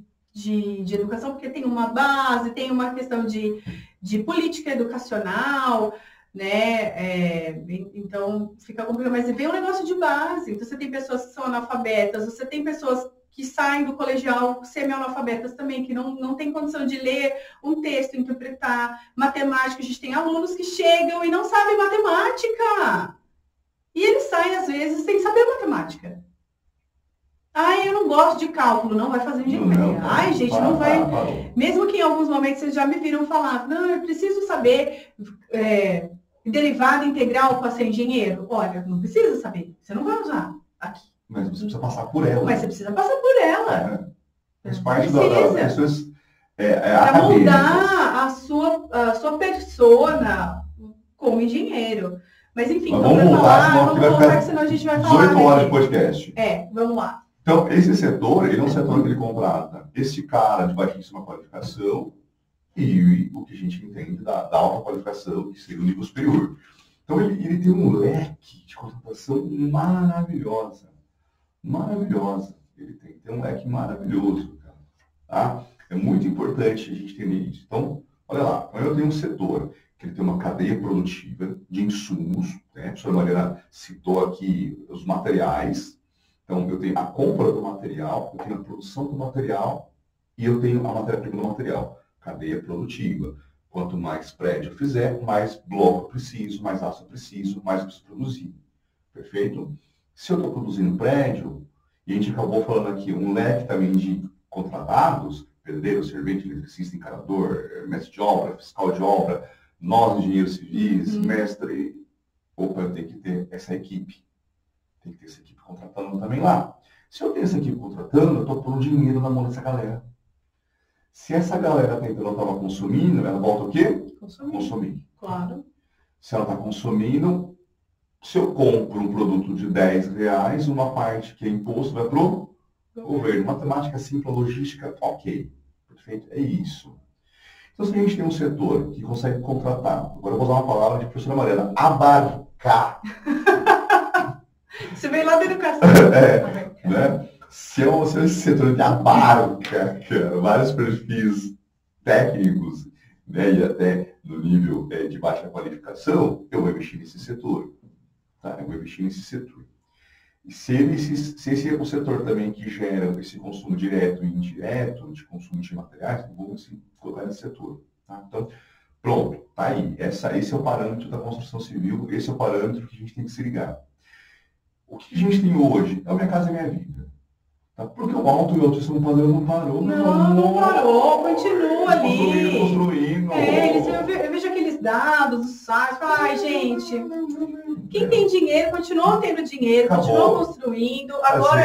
Speaker 1: educação, porque tem uma base, tem uma questão de política educacional, né? Então, fica complicado. Mas vem um negócio de base. Então, você tem pessoas que são analfabetas, você tem pessoas que saem do colegial semi-analfabetas também, que não tem condição de ler um texto, interpretar matemática. A gente tem alunos que chegam e não sabem matemática. E eles saem, às vezes, sem saber matemática. Ai, eu não gosto de cálculo, não vai fazer engenharia. Ai, gente, não vai... Mesmo que em alguns momentos vocês já me viram falar, não, eu preciso saber derivada integral para ser engenheiro. Olha, não precisa saber, você não vai usar aqui.
Speaker 2: Mas você precisa passar por ela.
Speaker 1: Mas você precisa passar por ela.
Speaker 2: Faz parte das pessoas...
Speaker 1: Para moldar a sua persona como engenheiro. Mas enfim,
Speaker 2: então vamos voltar,
Speaker 1: senão a gente vai falar.
Speaker 2: 18 horas de podcast.
Speaker 1: Vamos lá.
Speaker 2: Então, esse setor, ele é um setor que ele contrata esse cara de baixíssima qualificação e o que a gente entende da alta qualificação, que seria o nível superior. Então, ele tem um leque de contratação maravilhosa. Maravilhosa. Ele tem um leque maravilhoso, cara. Tá? É muito importante a gente entender isso. Então, olha lá. Então, eu tenho um setor que ele tem uma cadeia produtiva de insumos, né? A professora Mariana citou aqui os materiais. Então, eu tenho a compra do material, eu tenho a produção do material e eu tenho a matéria-prima do material. Cadeia produtiva. Quanto mais prédio eu fizer, mais bloco eu preciso, mais aço eu preciso, mais eu preciso produzir. Perfeito? Se eu estou produzindo prédio, e a gente acabou falando aqui um leque também de contratados, pedreiro, servente, eletricista, encanador, mestre de obra, fiscal de obra, nós, engenheiros civis, mestre... Opa, eu tenho que ter essa equipe. Tem que ter essa equipe contratando também lá. Se eu tenho essa equipe contratando, eu estou pondo dinheiro na mão dessa galera. Se essa galera até então não estava consumindo, ela volta o quê? Consumir.
Speaker 1: Claro.
Speaker 2: Se ela está consumindo, se eu compro um produto de R$10, uma parte que é imposto vai para o governo. Matemática simples, logística, ok. Perfeito? É isso. Então, se a gente tem um setor que consegue contratar, agora eu vou usar uma palavra de professora Mariana, abarcar.
Speaker 1: Você veio lá da educação.
Speaker 2: Né? Se esse setor de abarca vários perfis técnicos, né, e até no nível de baixa qualificação, eu vou investir nesse setor. Tá? Eu vou investir nesse setor. E se esse é um setor também que gera esse consumo direto e indireto, de consumo de materiais, vamos colocar nesse setor. Tá? Então, pronto, tá aí. Esse é o parâmetro da construção civil, esse é o parâmetro que a gente tem que se ligar. O que a gente tem hoje é o Minha Casa Minha Vida. Tá? Porque o alto e o altíssimo padrão não parou.
Speaker 1: Não parou, continua ali.
Speaker 2: Construindo.
Speaker 1: Eu vejo aqueles dados, os sites, ai, gente, quem tem dinheiro, continua tendo dinheiro, continua construindo, agora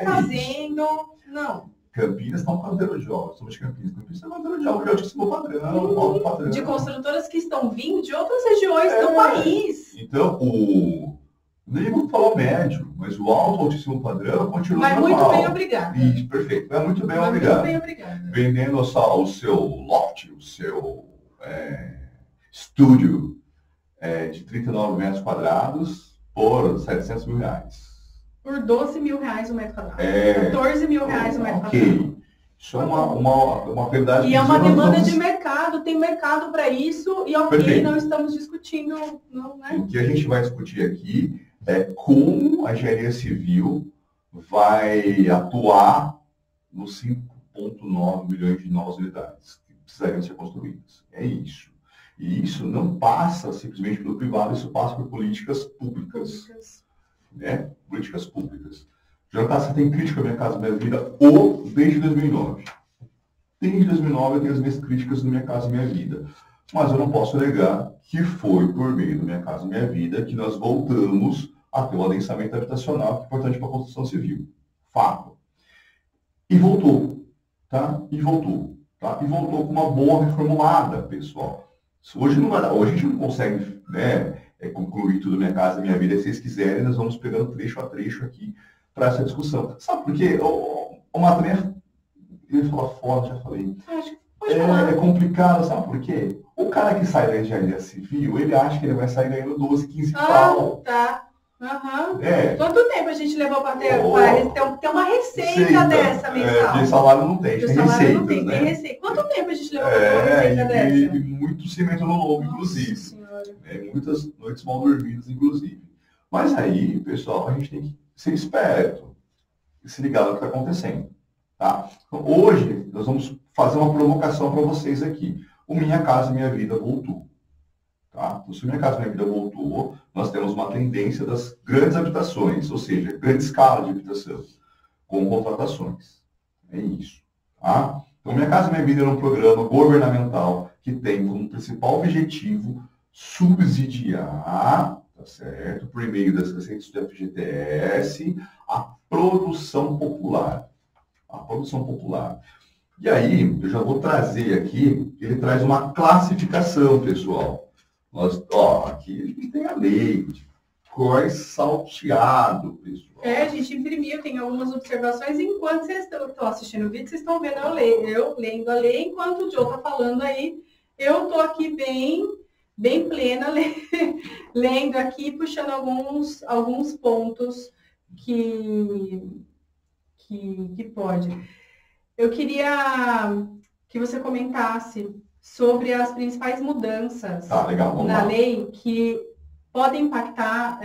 Speaker 1: fazendo. Não.
Speaker 2: Campinas está um padrão de obra, somos Campinas. Campinas está um padrão de obra de altíssimo padrão, alto padrão.
Speaker 1: De construtoras que estão vindo de outras regiões do país.
Speaker 2: Então, nem vou falar médio, mas o alto, altíssimo padrão continua
Speaker 1: normal. Mas muito bem obrigado.
Speaker 2: Isso, perfeito. Vai muito bem obrigado. Vendendo só o seu loft, o seu estúdio de 39 metros quadrados por R$700 mil.
Speaker 1: Por R$12 mil o metro quadrado. R$14 mil o metro quadrado.
Speaker 2: Isso é uma verdade.
Speaker 1: E é uma demanda de mercado, tem mercado para isso, e
Speaker 2: perfeito.
Speaker 1: Não estamos discutindo. Não, né?
Speaker 2: O que a gente vai discutir aqui é como a engenharia civil vai atuar nos 5,9 milhões de novas unidades que precisariam ser construídas. É isso. E isso não passa simplesmente pelo privado, isso passa por políticas públicas. Né? Políticas públicas. Jonathan, você tem crítica à Minha Casa Minha Vida desde 2009. Desde 2009 eu tenho as minhas críticas no Minha Casa Minha Vida. Mas eu não posso negar que foi por meio do Minha Casa Minha Vida que nós voltamos a ter o adensamento habitacional, que é importante para a construção civil. Fato. E voltou. Tá? E voltou. Tá? E voltou com uma boa reformulada, pessoal. Hoje não vai dar. Hoje a gente não consegue, né, concluir tudo Minha Casa Minha Vida. Se vocês quiserem, nós vamos pegando trecho a trecho aqui para essa discussão. Sabe por quê? O Matheus, eu ia falar fora, já falei.
Speaker 1: É
Speaker 2: complicado, sabe por quê? O cara que sai da engenharia civil, ele acha que ele vai sair ganhando 12, 15 pau.
Speaker 1: Tá. Uhum.
Speaker 2: É.
Speaker 1: Quanto tempo a gente levou para ter uma receita dessa mensal?
Speaker 2: De salário não tem, tem receita.
Speaker 1: Não tem, tem receita. Quanto tempo a gente levou para ter uma receita dessa?
Speaker 2: E muito cimento no lombo, inclusive. Muitas noites mal dormidas, inclusive. Mas aí, pessoal, a gente tem que ser esperto e se ligar no que está acontecendo. Tá? Então, hoje, nós vamos fazer uma provocação para vocês aqui. O Minha Casa Minha Vida voltou. Tá? Então, se o Minha Casa Minha Vida voltou, nós temos uma tendência das grandes habitações, ou seja, grande escala de habitação, com contratações. É isso. Tá? Então, Minha Casa Minha Vida é um programa governamental que tem como principal objetivo subsidiar, tá certo, por meio das receitas do FGTS, a produção popular. A produção popular. E aí, eu já vou trazer aqui, ele traz uma classificação, pessoal. Aqui a gente tem a lei, cor salteado, pessoal.
Speaker 1: A gente imprimiu, tem algumas observações, enquanto vocês estão assistindo o vídeo, vocês estão vendo eu lendo a lei, enquanto o Joe está falando aí, eu estou aqui bem plena, lendo aqui, puxando alguns pontos que pode. Eu queria que você comentasse sobre as principais mudanças na lei que podem impactar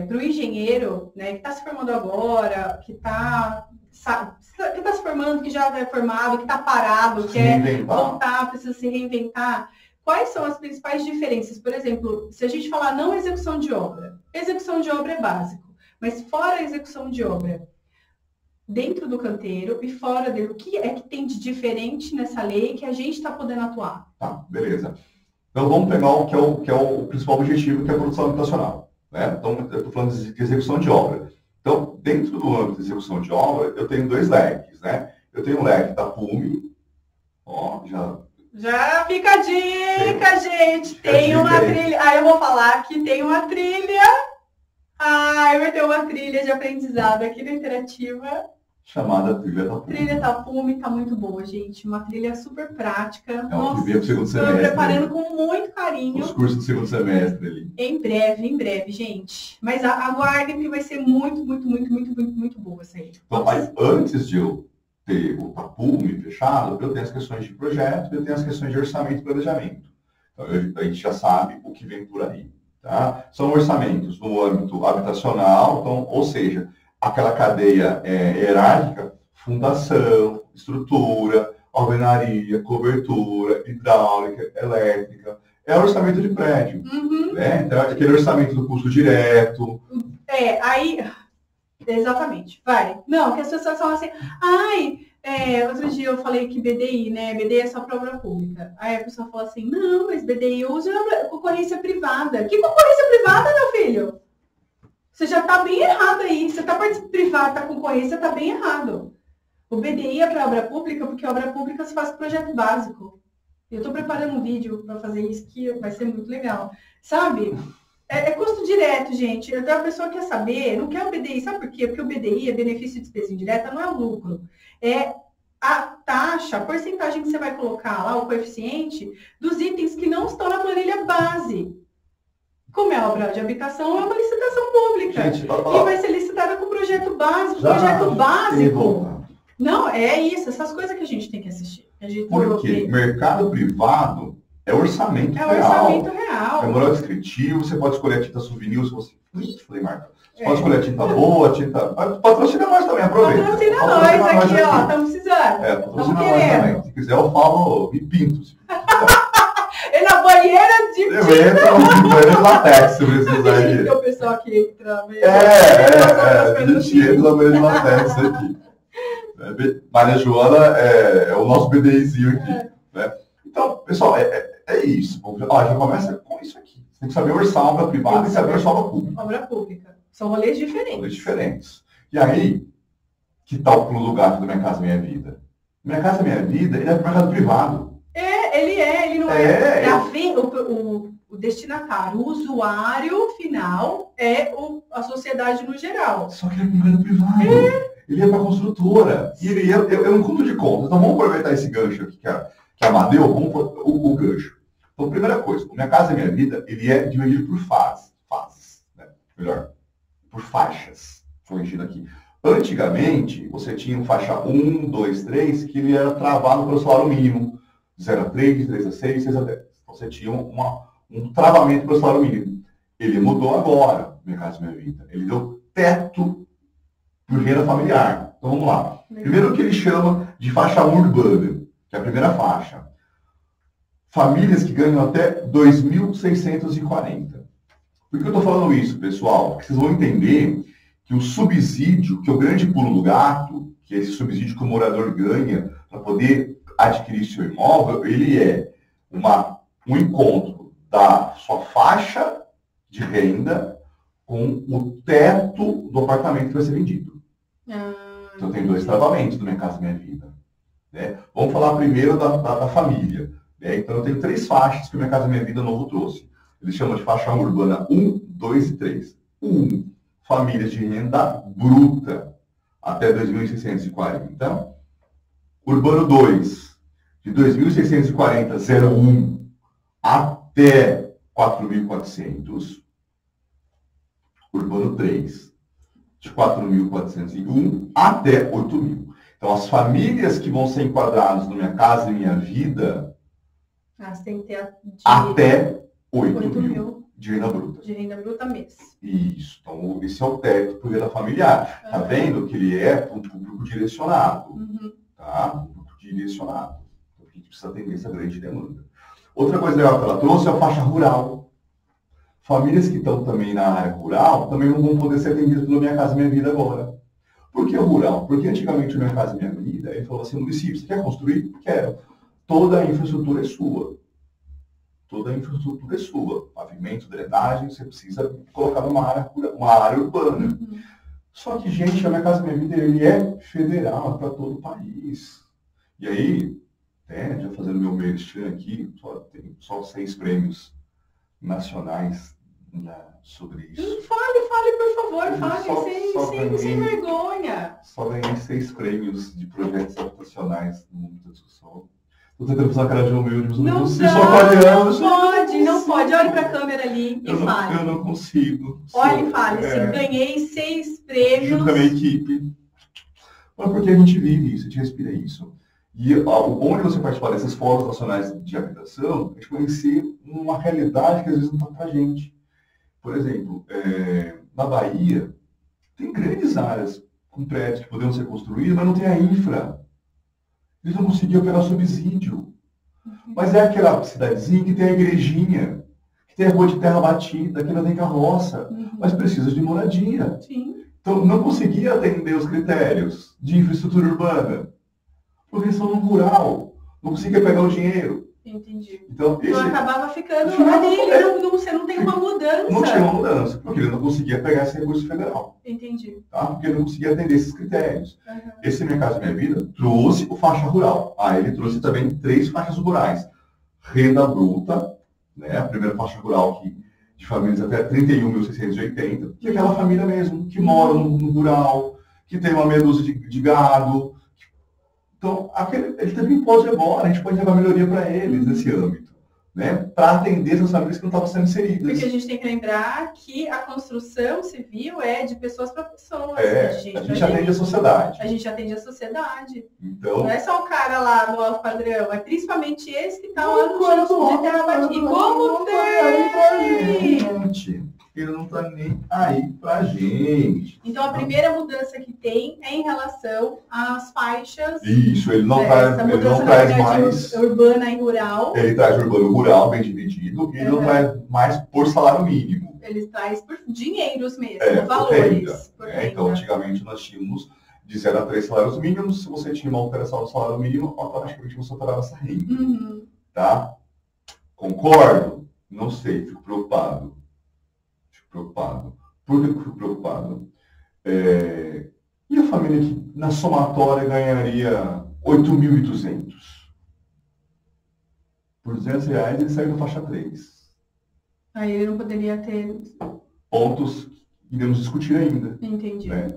Speaker 1: para o engenheiro, né, que está se formando agora, que está se formando, que já é formado, que está parado, quer voltar, precisa se reinventar. Quais são as principais diferenças? Por exemplo, se a gente falar não execução de obra é básico, mas fora a execução de obra, dentro do canteiro e fora dele, o que é que tem de diferente nessa lei que a gente está podendo atuar?
Speaker 2: Tá, beleza. Então vamos pegar o que é o principal objetivo, que é a produção habitacional. Né? Então, eu estou falando de execução de obra. Então, dentro do âmbito de execução de obra, eu tenho dois leques. Né? Eu tenho o leque da PUME,
Speaker 1: Já fica a dica, gente. Tem uma trilha. Aí eu vou falar que tem uma trilha. Vai ter uma trilha de aprendizado aqui na Interativa.
Speaker 2: Chamada Trilha da PUME.
Speaker 1: Trilha da PUME tá muito boa, gente. Uma trilha super prática.
Speaker 2: Nossa, que vem pro segundo semestre.
Speaker 1: Estou preparando com muito carinho.
Speaker 2: Os cursos do segundo semestre ali.
Speaker 1: Em breve, gente. Mas aguardem que vai ser muito boa essa aí.
Speaker 2: Então, antes de eu ter o PUME fechado, eu tenho as questões de projeto, eu tenho as questões de orçamento e planejamento. Então, a gente já sabe o que vem por aí. Tá? São orçamentos no âmbito habitacional, então, ou seja, aquela cadeia hierárquica, fundação, estrutura, alvenaria, cobertura, hidráulica, elétrica, é orçamento de prédio. Né? Então, aquele orçamento do custo direto.
Speaker 1: Exatamente, vai. Não, que as pessoas falam assim, outro dia eu falei que BDI, né? BDI é só para obra pública. Aí a pessoa fala assim, não, mas BDI usa concorrência privada. Que concorrência privada, meu filho? Você já está bem errado aí. Você está privada, a concorrência está bem errado. O BDI é para obra pública, porque a obra pública se faz projeto básico. Eu estou preparando um vídeo para fazer isso, que vai ser muito legal. Sabe? É custo direto, gente. Então a pessoa quer saber, não quer o BDI. Sabe por quê? Porque o BDI é benefício de despesa indireta, não é o lucro. É a taxa, a porcentagem que você vai colocar lá, o coeficiente, dos itens que não estão na planilha base. Como é obra de habitação, é uma licitação pública. Gente, e vai ser licitada com projeto básico. Projeto básico. Não, é isso. Essas coisas que a gente tem que assistir.
Speaker 2: Porque mercado privado é orçamento real.
Speaker 1: É orçamento real.
Speaker 2: É moral descritivo, você pode escolher a tinta souvenir, se você... Falei, Marta. Você pode escolher a tinta boa, a tinta... Patrocina nós também, aproveita.
Speaker 1: Patrocina nós aqui, ó. Estamos precisando.
Speaker 2: Patrocina nós também. Se quiser, eu falo, me pinto.
Speaker 1: E na banheira de...
Speaker 2: Eu entro na banheira de latex, se precisar aí.
Speaker 1: O pessoal que entra...
Speaker 2: A gente entra na banheira de latex aqui. Maria Joana é o nosso BDIzinho aqui. Né? Então, pessoal, é isso. Já começa com isso aqui. Você tem que saber orçar obra privada e saber orçar obra pública.
Speaker 1: Obra pública. São rolês diferentes.
Speaker 2: Rolês diferentes. E aí, que tal o pulo do gato do Minha Casa Minha Vida? Minha Casa Minha Vida, ele é para o mercado privado.
Speaker 1: Ele não é. O destinatário, o usuário final é a sociedade no geral.
Speaker 2: Só que ele é para o mercado privado. Ele é para a construtora. E ele é um conto de contas. Então vamos aproveitar esse gancho aqui que a Amadeu, o gancho. Então, primeira coisa, o Minha Casa Minha Vida, ele é dividido por fases, né? Melhor, por faixas, corrigindo aqui. Antigamente, você tinha um faixa 1, 2, 3, que ele era travado pelo salário mínimo, 0 a 3, 3 a 6, 6 a 10. Então, você tinha um travamento pelo salário mínimo. Ele mudou agora, Minha Casa Minha Vida. Ele deu teto por renda familiar. Então, vamos lá. Primeiro o que ele chama de faixa urbana, que é a primeira faixa. Famílias que ganham até 2.640. Por que eu estou falando isso, pessoal? Porque vocês vão entender que o subsídio, que é o grande pulo do gato, que é esse subsídio que o morador ganha para poder adquirir seu imóvel, ele é um encontro da sua faixa de renda com o teto do apartamento que vai ser vendido. Então tem 2 travamentos do Minha Casa Minha Vida. Né? Vamos falar primeiro da família. Né? Então eu tenho 3 faixas que o Minha Casa Minha Vida novo trouxe. Eles chamam de faixa urbana 1, 2 e 3. 1, famílias de renda bruta até 2.640. Urbano 2, de 2.640, 0,1 até 4.400. Urbano 3, de 4.401 até 8.000. Então, as famílias que vão ser enquadradas no Minha Casa e Minha Vida,
Speaker 1: tem que ter
Speaker 2: até 8.000 de renda bruta.
Speaker 1: De renda bruta mês.
Speaker 2: Isso. Então, esse é o teto por renda familiar. Tá vendo que ele é um público direcionado. Tá? Um público direcionado. Então, a gente precisa atender essa grande demanda. Outra coisa legal que ela trouxe é a faixa rural. Famílias que estão também na área rural também não vão poder ser atendidas pelo Minha Casa Minha Vida agora. Por que rural? Porque antigamente o Minha Casa Minha Vida, ele falou assim, município, você quer construir? Quero. Toda a infraestrutura é sua. Toda a infraestrutura é sua. Pavimento, drenagem, você precisa colocar numa área urbana. Só que, gente, a Minha Casa Minha Vida, ele é federal para todo o país. E aí, já fazendo meu merchan aqui, tem só 6 prêmios nacionais sobre isso.
Speaker 1: Fale, por favor, fale, sem vergonha.
Speaker 2: Só ganhei 6 prêmios de projetos habitacionais no mundo da discussão. Estou tentando fazer a cara de humilde, mas eu não consigo.
Speaker 1: Não pode. Olhe para a câmera ali e fale.
Speaker 2: Eu não consigo.
Speaker 1: Olhe e fale, ganhei 6 prêmios.
Speaker 2: Junto com a minha equipe. Mas porque a gente vive isso, a gente respira isso. E o bom de você participar desses fóruns nacionais de habitação é conhecer uma realidade que às vezes não está para a gente. Por exemplo, na Bahia, tem grandes áreas com prédios que poderiam ser construídos, mas não tem a infra. Eles não conseguiam pegar subsídio. Mas é aquela cidadezinha que tem a igrejinha, que tem a rua de terra batida, que não tem carroça, mas precisa de moradia.
Speaker 1: Sim.
Speaker 2: Então, não conseguia atender os critérios de infraestrutura urbana. Porque eles estão no rural, não conseguia pegar o dinheiro.
Speaker 1: Entendi.
Speaker 2: Então
Speaker 1: acabava ficando ali, você não tem uma mudança.
Speaker 2: Não tinha uma mudança, porque ele não conseguia pegar esse recurso federal.
Speaker 1: Entendi.
Speaker 2: Tá? Porque ele não conseguia atender esses critérios. Esse Minha Casa Minha Vida trouxe o faixa rural. Ele trouxe também 3 faixas rurais. Renda bruta, né? A primeira faixa rural de famílias até 31.680, que é aquela família mesmo, que mora no rural, que tem uma meia dúzia de gado. Então, ele também pode agora, a gente pode levar melhoria para eles nesse âmbito, né? Para atender essas famílias que não estavam sendo inseridas.
Speaker 1: Porque a gente tem que lembrar que a construção civil é de pessoas para pessoas.
Speaker 2: A gente atende a sociedade.
Speaker 1: A gente atende a sociedade.
Speaker 2: Então,
Speaker 1: não é só o cara lá no alto padrão, é principalmente esse que está lá no chão de terra batida. E como tem?
Speaker 2: Ele não está nem aí pra gente.
Speaker 1: Então, a primeira mudança que tem é em relação às faixas.
Speaker 2: Isso, ele não traz mais
Speaker 1: urbana e rural.
Speaker 2: Ele traz urbano e rural bem dividido e ele não traz mais por salário mínimo.
Speaker 1: Ele traz por dinheiros mesmo, valores.
Speaker 2: Por renda. Então, antigamente nós tínhamos de 0 a 3 salários mínimos. Se você tinha uma alteração do salário mínimo, automaticamente você alterava essa renda. Tá? Concordo? Não sei, fico preocupado. Por que eu fico preocupado? E a família que na somatória ganharia 8.200? Por R$200 ele sai da faixa 3.
Speaker 1: Aí ele não poderia ter...
Speaker 2: Pontos que iremos discutir ainda.
Speaker 1: Entendi.
Speaker 2: Né?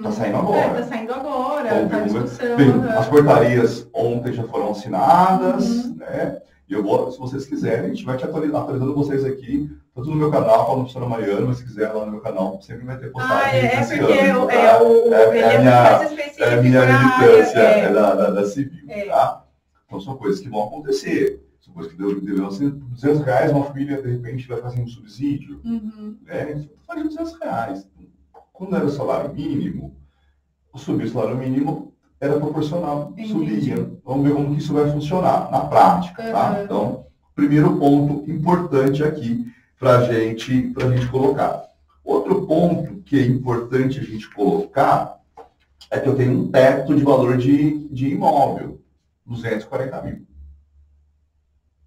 Speaker 2: Tá saindo agora.
Speaker 1: Tá saindo agora, tá em discussão.
Speaker 2: Bem, as portarias ontem já foram assinadas, né? E eu vou, se vocês quiserem, a gente vai te atualizando vocês aqui, tanto no meu canal, como no Professora Mariana, mas se quiser lá no meu canal, sempre vai ter postagem.
Speaker 1: Porque ele é mais específico.
Speaker 2: É a minha militância da civil, tá? Então são coisas que vão acontecer. São coisas que deveriam ser R$200, uma família, de repente, vai fazer um subsídio. Né? Faz R$200. Quando era o salário mínimo, subir o salário mínimo era proporcional, subia. Vamos ver como que isso vai funcionar na prática, tá? Então, primeiro ponto importante aqui para gente colocar. Outro ponto que é importante a gente colocar é que eu tenho um teto de valor de imóvel, 240 mil.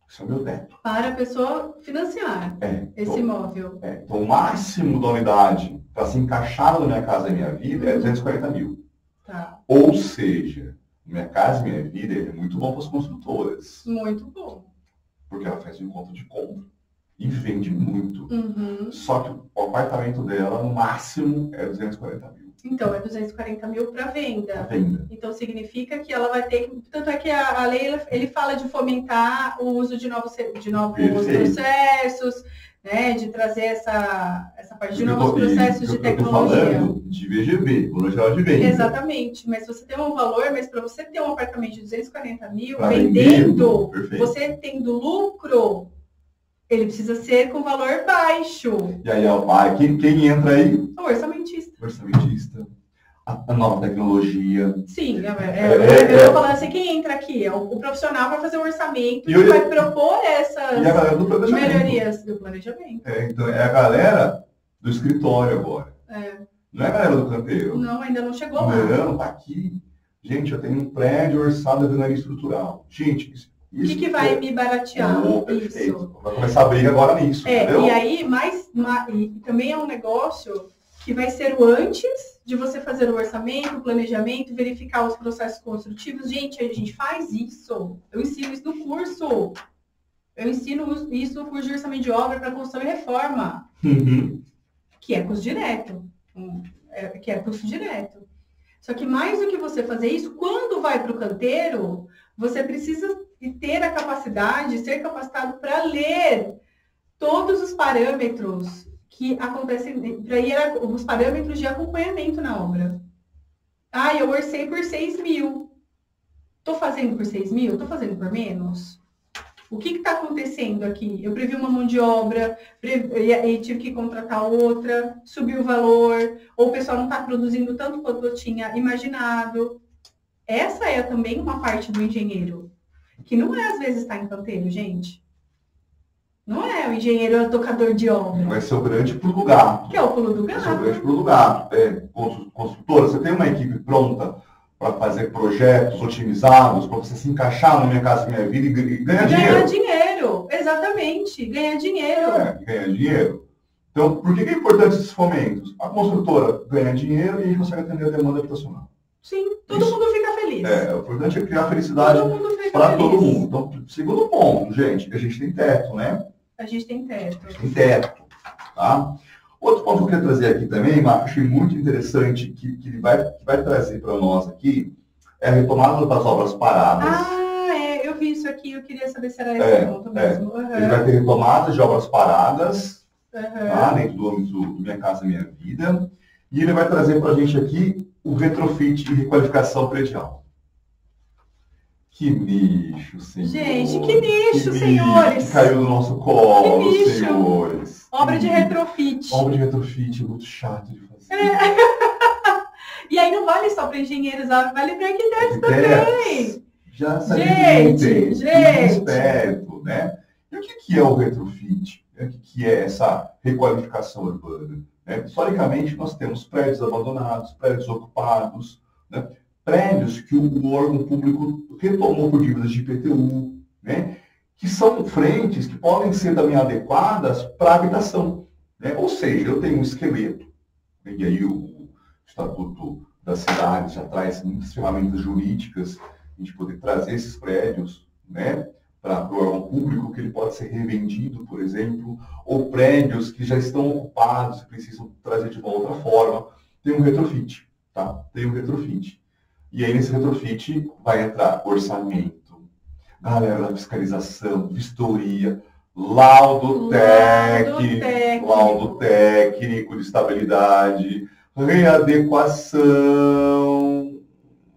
Speaker 2: Esse é o meu teto.
Speaker 1: Para a pessoa financiar esse imóvel.
Speaker 2: Então, o máximo da unidade para se encaixar na Minha Casa Minha Vida é 240 mil.
Speaker 1: Tá.
Speaker 2: Ou seja, Minha Casa Minha Vida é muito bom para as construtoras.
Speaker 1: Muito bom.
Speaker 2: Porque ela faz um encontro de compra e vende muito. Só que o apartamento dela, no máximo, é 240 mil.
Speaker 1: Então, é 240 mil para venda.
Speaker 2: Venda.
Speaker 1: Então, significa que ela vai ter que... Tanto é que a lei, ele fala de fomentar o uso de novos processos, né, de trazer essa parte de novos processos de tecnologia.
Speaker 2: Eu estou falando de VGV, Valor Geral de Venda.
Speaker 1: Exatamente, mas você tem um valor, mas para você ter um apartamento de 240 mil, vendendo, você tendo lucro, ele precisa ser com valor baixo.
Speaker 2: E aí, quem entra aí?
Speaker 1: O orçamentista.
Speaker 2: A nova tecnologia.
Speaker 1: Sim, eu estou falando assim, quem entra aqui? O profissional vai fazer um orçamento e vai propor essas melhorias do planejamento.
Speaker 2: Então, é a galera do escritório agora. Não é a galera do canteiro.
Speaker 1: Não, ainda não chegou lá.
Speaker 2: Não, tá aqui. Gente, eu tenho um prédio orçado de alvenaria estrutural. Gente, isso
Speaker 1: o que vai me baratear? Isso.
Speaker 2: Vai começar a briga agora nisso. Entendeu?
Speaker 1: E aí, e também é um negócio que vai ser o antes de você fazer o orçamento, o planejamento, verificar os processos construtivos. Gente, a gente faz isso. Eu ensino isso no curso. Eu ensino isso no curso de orçamento de obra para construção e reforma. Que é custo direto. Só que mais do que você fazer isso, quando vai para o canteiro, você precisa ter a capacidade, ser capacitado para ler todos os parâmetros que acontecem, para ir os parâmetros de acompanhamento na obra. Eu orcei por 6 mil. Estou fazendo por 6 mil? Estou fazendo por menos? O que está acontecendo aqui? Eu previ uma mão de obra e tive que contratar outra, subiu o valor, ou o pessoal não está produzindo tanto quanto eu tinha imaginado. Essa é também uma parte do engenheiro, que não é às vezes estar em canteiro, gente. Não é o engenheiro, é o tocador de obra.
Speaker 2: Vai ser o grande pulo do gato.
Speaker 1: Que é o pulo do gato.
Speaker 2: Vai ser o grande pulo do gato. Construtora, você tem uma equipe pronta para fazer projetos otimizados, para você se encaixar na Minha Casa Minha Vida e ganhar dinheiro.
Speaker 1: Ganhar dinheiro, exatamente. Ganhar dinheiro.
Speaker 2: Ganhar dinheiro. Então, por que é importante esses fomentos? A construtora ganha dinheiro e a gente consegue atender a demanda habitacional.
Speaker 1: Sim, todo mundo fica feliz.
Speaker 2: O importante é criar felicidade para todo mundo. Então, segundo ponto, gente, a gente tem teto, né?
Speaker 1: A gente tem teto.
Speaker 2: Tá? Outro ponto que eu queria trazer aqui também, Marco, achei muito interessante, que ele vai trazer para nós aqui, é a retomada das obras paradas.
Speaker 1: Eu vi isso aqui, eu queria saber se era esse ponto mesmo.
Speaker 2: Ele vai ter retomada de obras paradas, tá? Dentro do âmbito do Minha Casa Minha Vida, e ele vai trazer para a gente aqui o retrofit e requalificação predial. Que nicho, senhores.
Speaker 1: Gente, que nicho, senhores.
Speaker 2: Que caiu no nosso colo, senhores.
Speaker 1: Obra de retrofit.
Speaker 2: Obra de retrofit, é muito chato de fazer.
Speaker 1: E aí não vale só para engenheiros, vale para arquitetos também.
Speaker 2: Já sabem.
Speaker 1: Gente.
Speaker 2: Esperto, né? E o que é o retrofit? O que é essa requalificação urbana? Historicamente, nós temos prédios abandonados, prédios ocupados, né? Prédios que o órgão público retomou por dívidas de IPTU, né? Que são frentes que podem ser também adequadas para a habitação. Né? Ou seja, eu tenho um esqueleto, e aí o Estatuto das Cidades já traz muitas ferramentas jurídicas, a gente poder trazer esses prédios, né, para o órgão público, que ele pode ser revendido, por exemplo, ou prédios que já estão ocupados e precisam trazer de uma outra forma. Tem um retrofit, tá? E aí nesse retrofit vai entrar orçamento, galera da fiscalização, vistoria, laudo técnico de estabilidade, readequação.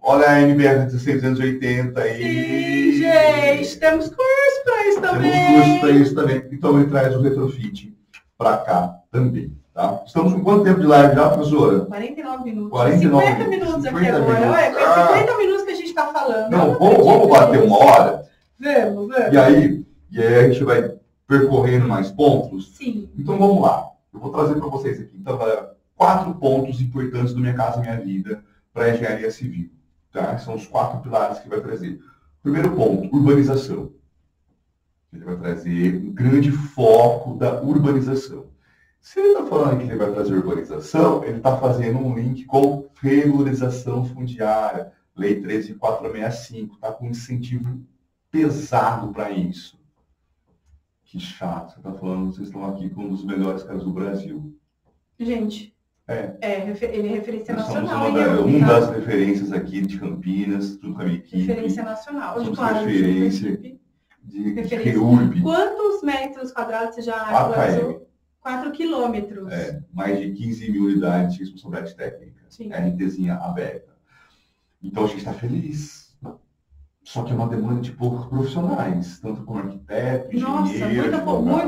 Speaker 2: Olha a NBR 1680 aí.
Speaker 1: Sim, gente, temos curso para isso também.
Speaker 2: Temos curso para isso também. Então ele traz o retrofit para cá também. Tá? Estamos com quanto tempo de live já, professora?
Speaker 1: 49 minutos.
Speaker 2: 49,
Speaker 1: 50 minutos
Speaker 2: 50
Speaker 1: aqui agora.
Speaker 2: minutos.
Speaker 1: Olha, foi 50 minutos que a gente está falando.
Speaker 2: Não, vamos bater uma hora?
Speaker 1: Vamos.
Speaker 2: E aí a gente vai percorrendo mais pontos?
Speaker 1: Sim.
Speaker 2: Então vamos lá. Eu vou trazer para vocês aqui, então, galera, 4 pontos importantes do Minha Casa Minha Vida para a engenharia civil. Tá? São os 4 pilares que vai trazer. Primeiro ponto, urbanização. Ele vai trazer um grande foco da urbanização. Se ele está falando que ele vai trazer urbanização, ele está fazendo um link com regularização fundiária. Lei 13.465, está com incentivo pesado para isso. Que chato, você está falando, vocês estão aqui com um dos melhores caras do Brasil.
Speaker 1: Gente, ele é referência
Speaker 2: Nós
Speaker 1: nacional.
Speaker 2: Somos uma das referências aqui de Campinas, tudo com a minha equipe.
Speaker 1: Referência nacional.
Speaker 2: Somos
Speaker 1: claro,
Speaker 2: referência de REURB.
Speaker 1: Quantos metros quadrados você já
Speaker 2: 4
Speaker 1: 4 quilômetros.
Speaker 2: Mais de 15 mil unidades de responsabilidade técnica.
Speaker 1: Sim.
Speaker 2: RTzinha aberta. Então a gente está feliz. Só que é uma demanda de poucos profissionais, tanto como arquiteto, engenheiro.
Speaker 1: Nossa,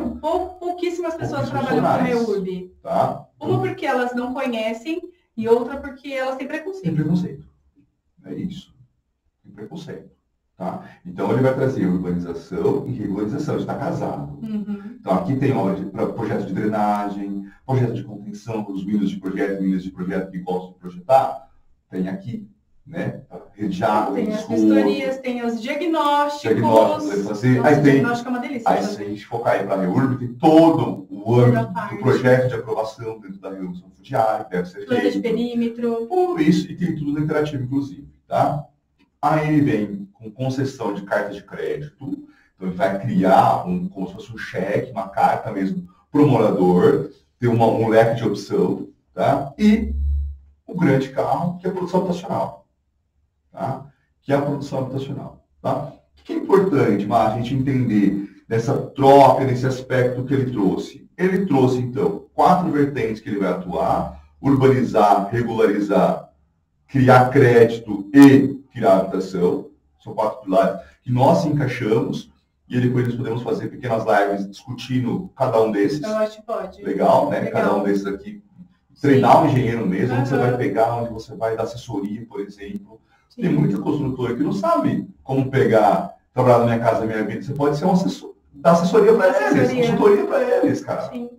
Speaker 1: pouquíssimas pessoas trabalham com REURB.
Speaker 2: Tá?
Speaker 1: Uma porque elas não conhecem e outra porque elas têm preconceito.
Speaker 2: Tem preconceito. É isso. Tem preconceito. Tá? Então ele vai trazer urbanização e regularização. Está casado.
Speaker 1: Uhum.
Speaker 2: Então aqui tem obra de projeto de drenagem, projeto de contenção para os milhas de projeto que gostam de projetar. Tem aqui. Né? Rede de água,
Speaker 1: tem as vistorias, tem os diagnósticos.
Speaker 2: Fazer.
Speaker 1: Nossa,
Speaker 2: aí tem,
Speaker 1: diagnóstico é uma delícia.
Speaker 2: Aí se a gente focar aí para a REURB, tem todo o âmbito do projeto de aprovação dentro da revolução fundiária, que deve ser feito.
Speaker 1: Planta de perímetro.
Speaker 2: Tudo isso, e tem tudo no interativo, inclusive. Tá? Aí ele vem com concessão de cartas de crédito. Então ele vai criar como se fosse um cheque, uma carta mesmo, para o morador, ter um leque de opção. Tá? E o grande carro, que é a produção habitacional. Tá? Que é a produção habitacional. Tá? O que é importante, a gente entender dessa troca, desse aspecto que ele trouxe? Ele trouxe, então, 4 vertentes que ele vai atuar: urbanizar, regularizar, criar crédito e criar habitação. São 4 pilares que nós encaixamos e depois nós podemos fazer pequenas lives discutindo cada um desses.
Speaker 1: Eu acho que pode.
Speaker 2: Legal, né? Legal. Cada um desses aqui. Treinar o engenheiro mesmo, onde você vai pegar, onde você vai dar assessoria, por exemplo. Sim. Tem muita construtora que não sabe como trabalhar na Minha Casa Minha Vida. Você pode ser um assessor, dar assessoria para eles, consultoria para eles, cara.
Speaker 1: Sim.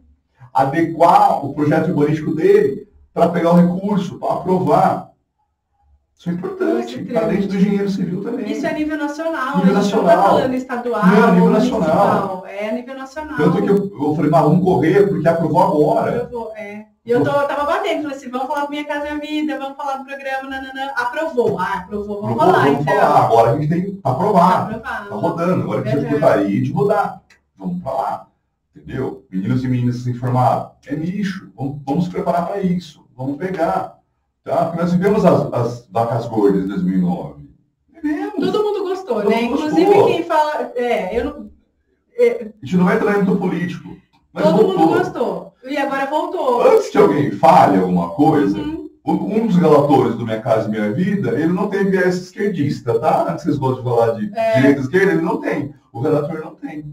Speaker 2: Adequar o projeto urbanístico dele para pegar o recurso, para aprovar. Isso é importante. Está dentro do engenheiro civil também.
Speaker 1: Isso é nível nacional.
Speaker 2: Nível nacional. Não está
Speaker 1: falando estadual,
Speaker 2: não, nível nacional.
Speaker 1: É nível nacional.
Speaker 2: Tanto que eu falei, mas vamos correr, porque aprovou agora.
Speaker 1: Aprovou, E eu tava batendo, falei assim, vamos falar do Minha Casa Minha Vida, vamos falar do programa, nananã. Aprovou, vamos falar.
Speaker 2: Vamos
Speaker 1: então.
Speaker 2: falar. Agora a gente tem que aprovar.
Speaker 1: Tá
Speaker 2: rodando, agora a gente precisa de rodar. Vamos falar. Entendeu? Meninos e meninas se informaram. É nicho. Vamos se preparar para isso. Vamos pegar. Tá? Porque nós vivemos as vacas gordas de 2009. Vivemos.
Speaker 1: Todo mundo gostou,
Speaker 2: Todo
Speaker 1: né?
Speaker 2: mundo
Speaker 1: Inclusive
Speaker 2: gostou.
Speaker 1: Quem fala...
Speaker 2: A gente não vai entrar no político. Mas
Speaker 1: todo
Speaker 2: voltou.
Speaker 1: mundo gostou. E agora voltou.
Speaker 2: Antes que alguém fale alguma coisa, um dos relatores do Minha Casa Minha Vida, ele não tem viés esquerdista, tá? Antes que vocês gostam de falar de direita e esquerda, ele não tem. O relator não tem. O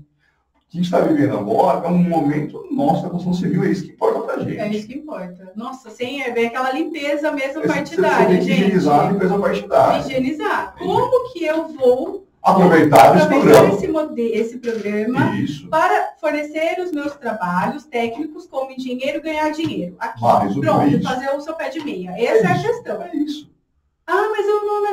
Speaker 2: que a gente está vivendo agora é um momento nosso da construção civil, é isso que importa pra gente.
Speaker 1: É isso que importa. Nossa, sem ver aquela limpeza mesmo partidária,
Speaker 2: gente. Higienizar a limpeza partidária.
Speaker 1: Higienizar. Como que eu vou
Speaker 2: aproveitar
Speaker 1: esse programa
Speaker 2: isso.
Speaker 1: para fornecer os meus trabalhos técnicos como engenheiro ganhar dinheiro? Aqui,
Speaker 2: pronto,
Speaker 1: fazer o seu pé de meia. Essa é a questão.
Speaker 2: É isso.
Speaker 1: Mas eu não...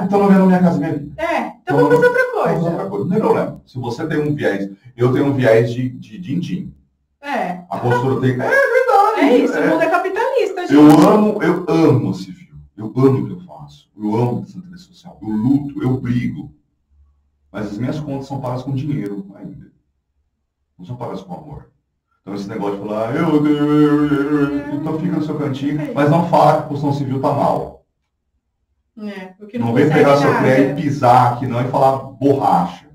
Speaker 2: Então não vendo Minha Casa Minha Vida.
Speaker 1: Então vamos fazer outra coisa.
Speaker 2: Não tem problema. Se você tem um viés, eu tenho um viés de din-din.
Speaker 1: A
Speaker 2: postura tem... É verdade.
Speaker 1: É isso, o mundo é capitalista, gente.
Speaker 2: Eu amo civil. Eu amo o que eu faço. Eu amo a sanidade social. Eu luto, eu brigo. Mas as minhas contas são pagas com dinheiro ainda. Não são pagas com amor. Então esse negócio de falar, então fica no seu cantinho, mas não fala que a construção civil está mal. Não vem pegar seu crédito e pisar aqui não e falar borracha.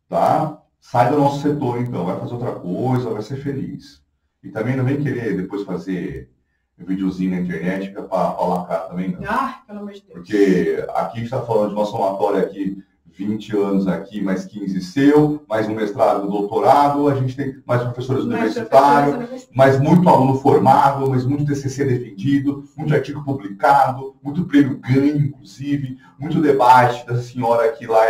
Speaker 2: Tá? Sai do nosso setor, então. Vai fazer outra coisa, vai ser feliz. E também não vem querer depois fazer um videozinho na internet para lacrar também, não.
Speaker 1: Pelo amor de Deus.
Speaker 2: Porque aqui a gente está falando de uma somatória aqui, 20 anos aqui, mais 15 seu, mais um mestrado, um doutorado, a gente tem mais professores universitários, mais muito aluno formado, mais muito TCC defendido, muito artigo publicado, muito prêmio ganho, inclusive, muito debate da senhora aqui lá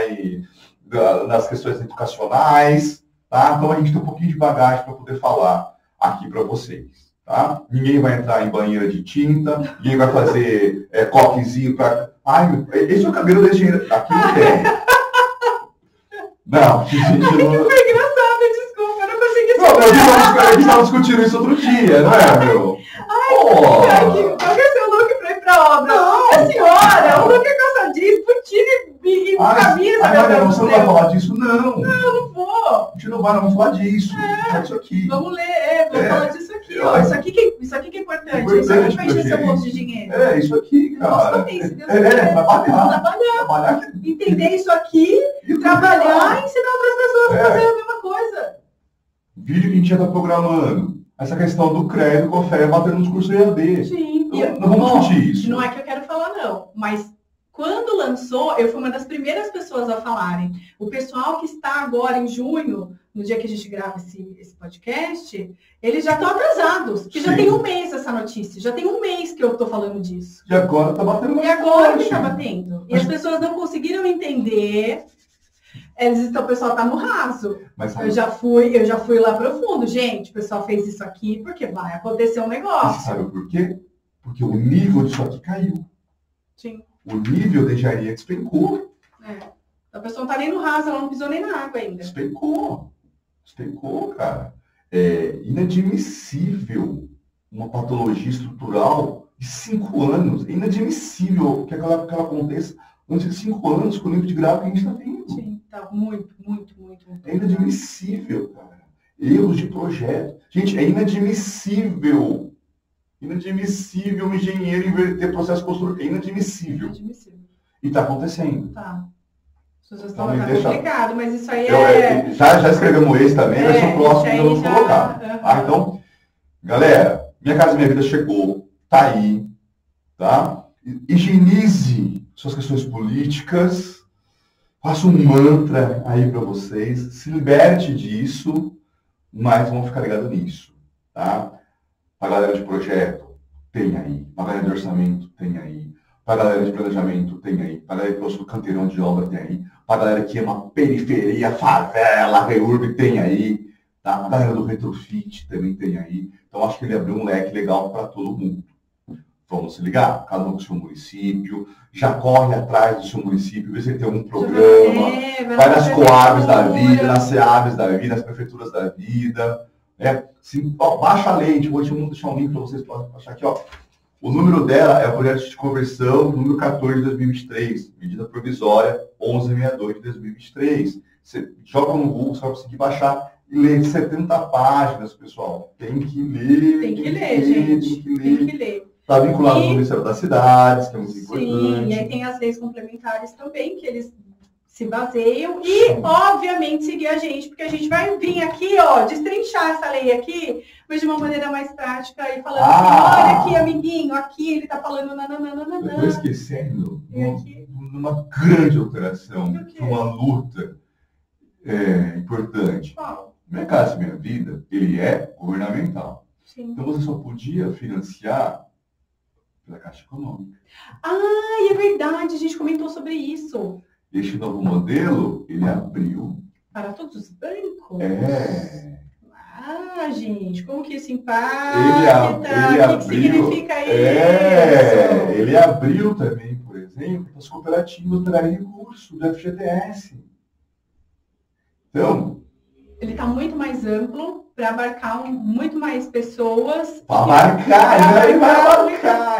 Speaker 2: nas questões educacionais, tá? Então a gente tem um pouquinho de bagagem para poder falar aqui para vocês, tá? Ninguém vai entrar em banheira de tinta, ninguém vai fazer coquezinho para... esse é o cabelo desse engenheiro. Aqui não tem. Não, gente,
Speaker 1: foi engraçado, desculpa, eu não consegui segurar.
Speaker 2: A gente estava discutindo isso outro dia, não é, meu?
Speaker 1: Qual que é seu look para ir pra obra? Não, a senhora, o look é calça jeans, putinho e camisa.
Speaker 2: Maria, você não vai falar disso? Não.
Speaker 1: Não vou.
Speaker 2: A gente não vai, vamos falar disso. É isso aqui.
Speaker 1: Vamos ler, vamos falar disso aqui, ó. Isso aqui que é importante. Isso aqui vai encher seu bolso de dinheiro.
Speaker 2: Isso aqui, cara.
Speaker 1: Nossa, também, se Deus quiser. Trabalhar. Entender isso aqui, trabalhar e ensinar outras pessoas a fazer a mesma coisa.
Speaker 2: Vídeo que a gente já está programando. Essa questão do crédito, COFEA, batendo nos cursos EAD.
Speaker 1: Sim.
Speaker 2: Não vamos discutir isso.
Speaker 1: Não é que eu quero falar, não. Mas quando lançou, eu fui uma das primeiras pessoas a falarem. O pessoal que está agora em junho, no dia que a gente grava esse podcast, eles já estão atrasados. Que já tem um mês essa notícia. Já tem um mês que eu estou falando disso.
Speaker 2: E agora está batendo.
Speaker 1: E agora que está batendo. E as pessoas não conseguiram entender. O pessoal está no raso. Eu já fui lá profundo. Gente, o pessoal fez isso aqui porque vai acontecer um negócio.
Speaker 2: Você sabe por quê? Porque o nível disso aqui caiu.
Speaker 1: Sim.
Speaker 2: O nível de engenharia despencou.
Speaker 1: A pessoa não está nem no raso, ela não pisou nem na água ainda.
Speaker 2: Despencou, cara. É inadmissível uma patologia estrutural de 5 anos. É inadmissível que ela aconteça antes de 5 anos com o nível de grau que a gente está tendo.
Speaker 1: Sim, tá muito.
Speaker 2: É inadmissível, cara. Erros de projeto. Gente, é inadmissível. Inadmissível um engenheiro inverter processo construtivo. É inadmissível. E está acontecendo.
Speaker 1: Tá. As pessoas estão complicado, mas isso aí
Speaker 2: já escrevemos esse também, vai ser o próximo que eu vou colocar. Então, galera, Minha Casa Minha Vida chegou, tá aí, tá? Higienize suas questões políticas, faça um mantra aí para vocês, se liberte disso, mas vamos ficar ligados nisso, tá? A galera de projeto, tem aí. A galera de orçamento, tem aí. A galera de planejamento, tem aí. A galera que gosta do canteirão de obra, tem aí. A galera que ama periferia, favela, reurb, tem aí. Tá? A galera do retrofit também tem aí. Então, acho que ele abriu um leque legal para todo mundo. Vamos se ligar? Cada um com o seu município. Já corre atrás do seu município, vê se ele tem algum programa. Vai nas Coabs da vida, nas Ceabs da vida, nas prefeituras da vida. Baixa a lei, vou deixar um link para vocês achar aqui, ó. O número dela é o projeto de conversão número 14 de 2023, medida provisória 1162 de 2023. Você joga no Google, você vai conseguir baixar e ler 70 páginas, pessoal. Tem que ler.
Speaker 1: Tem que ler, gente. Tem que ler.
Speaker 2: Está vinculado ao Ministério das Cidades, que é muito importante.
Speaker 1: Sim, e aí tem as leis complementares também, que eles se baseiam e, obviamente, seguir a gente, porque a gente vai vir aqui, ó, destrinchar essa lei aqui, mas de uma maneira mais prática e falando assim, olha aqui, amiguinho, aqui ele tá falando nananana.
Speaker 2: Eu estou esquecendo uma grande alteração, uma luta importante.
Speaker 1: Qual?
Speaker 2: Minha Casa Minha Vida, ele é governamental.
Speaker 1: Sim.
Speaker 2: Então você só podia financiar pela Caixa Econômica.
Speaker 1: É verdade, a gente comentou sobre isso.
Speaker 2: Este novo modelo, ele abriu.
Speaker 1: Para todos os bancos? Gente, como que isso impacta? O que significa isso?
Speaker 2: Ele abriu também, por exemplo, para as cooperativas pegarem recurso do FGTS. Então...
Speaker 1: Ele está muito mais amplo para abarcar muito mais pessoas.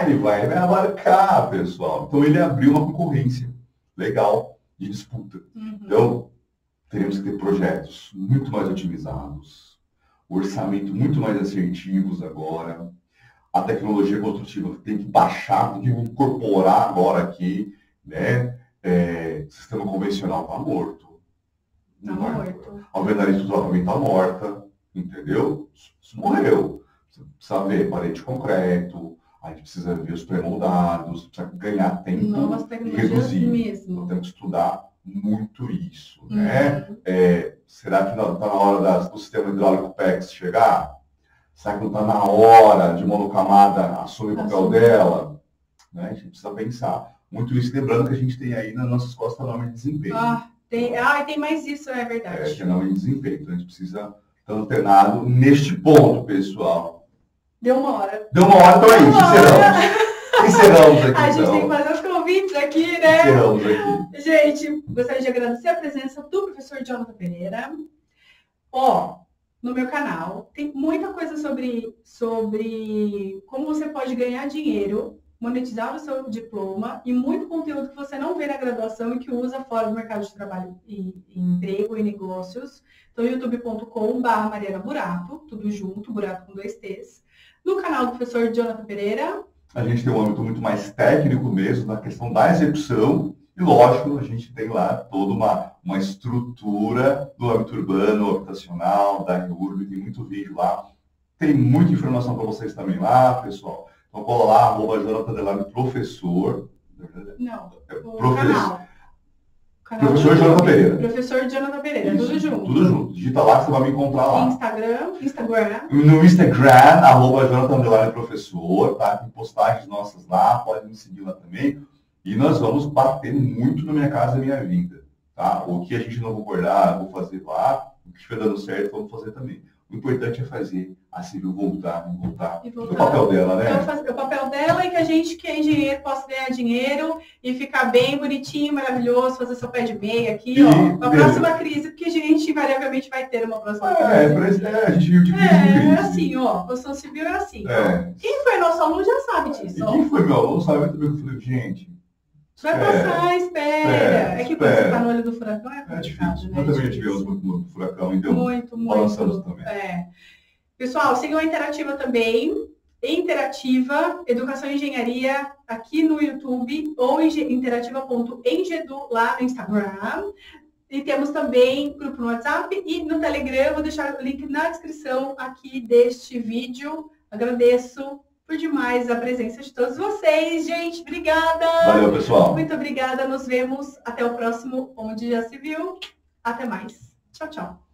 Speaker 2: Ele vai abarcar, pessoal. Então, ele abriu uma concorrência legal de disputa. Então, teremos que ter projetos muito mais otimizados, orçamento muito mais assertivos agora. a tecnologia construtiva tem que baixar, tem que incorporar agora aqui, né? O sistema convencional está morto.
Speaker 1: Está morto.
Speaker 2: A alvenaria também está morta, entendeu? Isso morreu. Você precisa ver parede de concreto, a gente precisa ver os pré-moldados, precisa ganhar tempo e reduzir.
Speaker 1: Mesmo.
Speaker 2: Então, temos que estudar muito isso, né? Será que está na hora do sistema hidráulico PEX chegar? Será que não está na hora de monocamada assumir o papel dela? Né? A gente precisa pensar muito isso, lembrando que a gente tem aí nas nossas costas a norma de desempenho.
Speaker 1: Tem mais isso, é verdade.
Speaker 2: Tem a norma de desempenho, então a gente precisa estar antenado neste ponto, pessoal.
Speaker 1: Deu uma hora.
Speaker 2: Então é isso, encerramos aqui.
Speaker 1: A gente tem que fazer os convites aqui, né?
Speaker 2: Encerramos aqui.
Speaker 1: Gente, gostaria de agradecer a presença do professor Jonathan Pereira. No meu canal tem muita coisa sobre como você pode ganhar dinheiro, monetizar o seu diploma e muito conteúdo que você não vê na graduação e que usa fora do mercado de trabalho e emprego e negócios. Então, youtube.com/Mariana Burato, tudo junto, Burato com 2 T's. No canal do professor Jonathan Pereira.
Speaker 2: A gente tem um âmbito muito mais técnico mesmo, na questão da execução. E, lógico, a gente tem lá toda uma estrutura do âmbito urbano, habitacional, da REURB, tem muito vídeo lá. Tem muita informação para vocês também lá, pessoal. Então, cola lá, @Jonathan_professor.
Speaker 1: Não,
Speaker 2: canal. Professor Jonathan Pereira.
Speaker 1: Professor Jonathan Pereira,
Speaker 2: isso,
Speaker 1: tudo junto.
Speaker 2: Tudo junto. Digita lá que você vai me encontrar lá.
Speaker 1: Instagram.
Speaker 2: No Instagram, @Jonathan_professor, tá? Tem postagens nossas lá, pode me seguir lá também. E nós vamos bater muito na Minha Casa Minha Vida, tá? O que a gente não concordar, vou fazer lá. O que estiver dando certo, vamos fazer também. O importante é fazer a civil voltar. O papel dela, né?
Speaker 1: Então, o papel dela é que a gente, que é engenheiro, possa ganhar dinheiro e ficar bem bonitinho, maravilhoso, fazer seu pé de meia aqui, para a próxima crise, porque a gente invariavelmente vai ter uma próxima crise.
Speaker 2: A gente viu de crise em crise.
Speaker 1: É assim, construção civil é assim. Quem foi nosso aluno já sabe disso.
Speaker 2: E quem foi meu aluno sabe também que eu falei, gente...
Speaker 1: Vai passar, espera. Que quando você está no olho do furacão é
Speaker 2: difícil. Nós também tivemos muito furacão, então balançamos também.
Speaker 1: Pessoal, sigam a Interativa também. Interativa, Educação e Engenharia, aqui no YouTube, ou interativa.engedu lá no Instagram. E temos também grupo no WhatsApp e no Telegram. Vou deixar o link na descrição aqui deste vídeo. Agradeço por demais a presença de todos vocês, gente. Obrigada.
Speaker 2: Valeu, pessoal.
Speaker 1: Muito obrigada. Nos vemos até o próximo Onde Já Se Viu. Até mais. Tchau, tchau.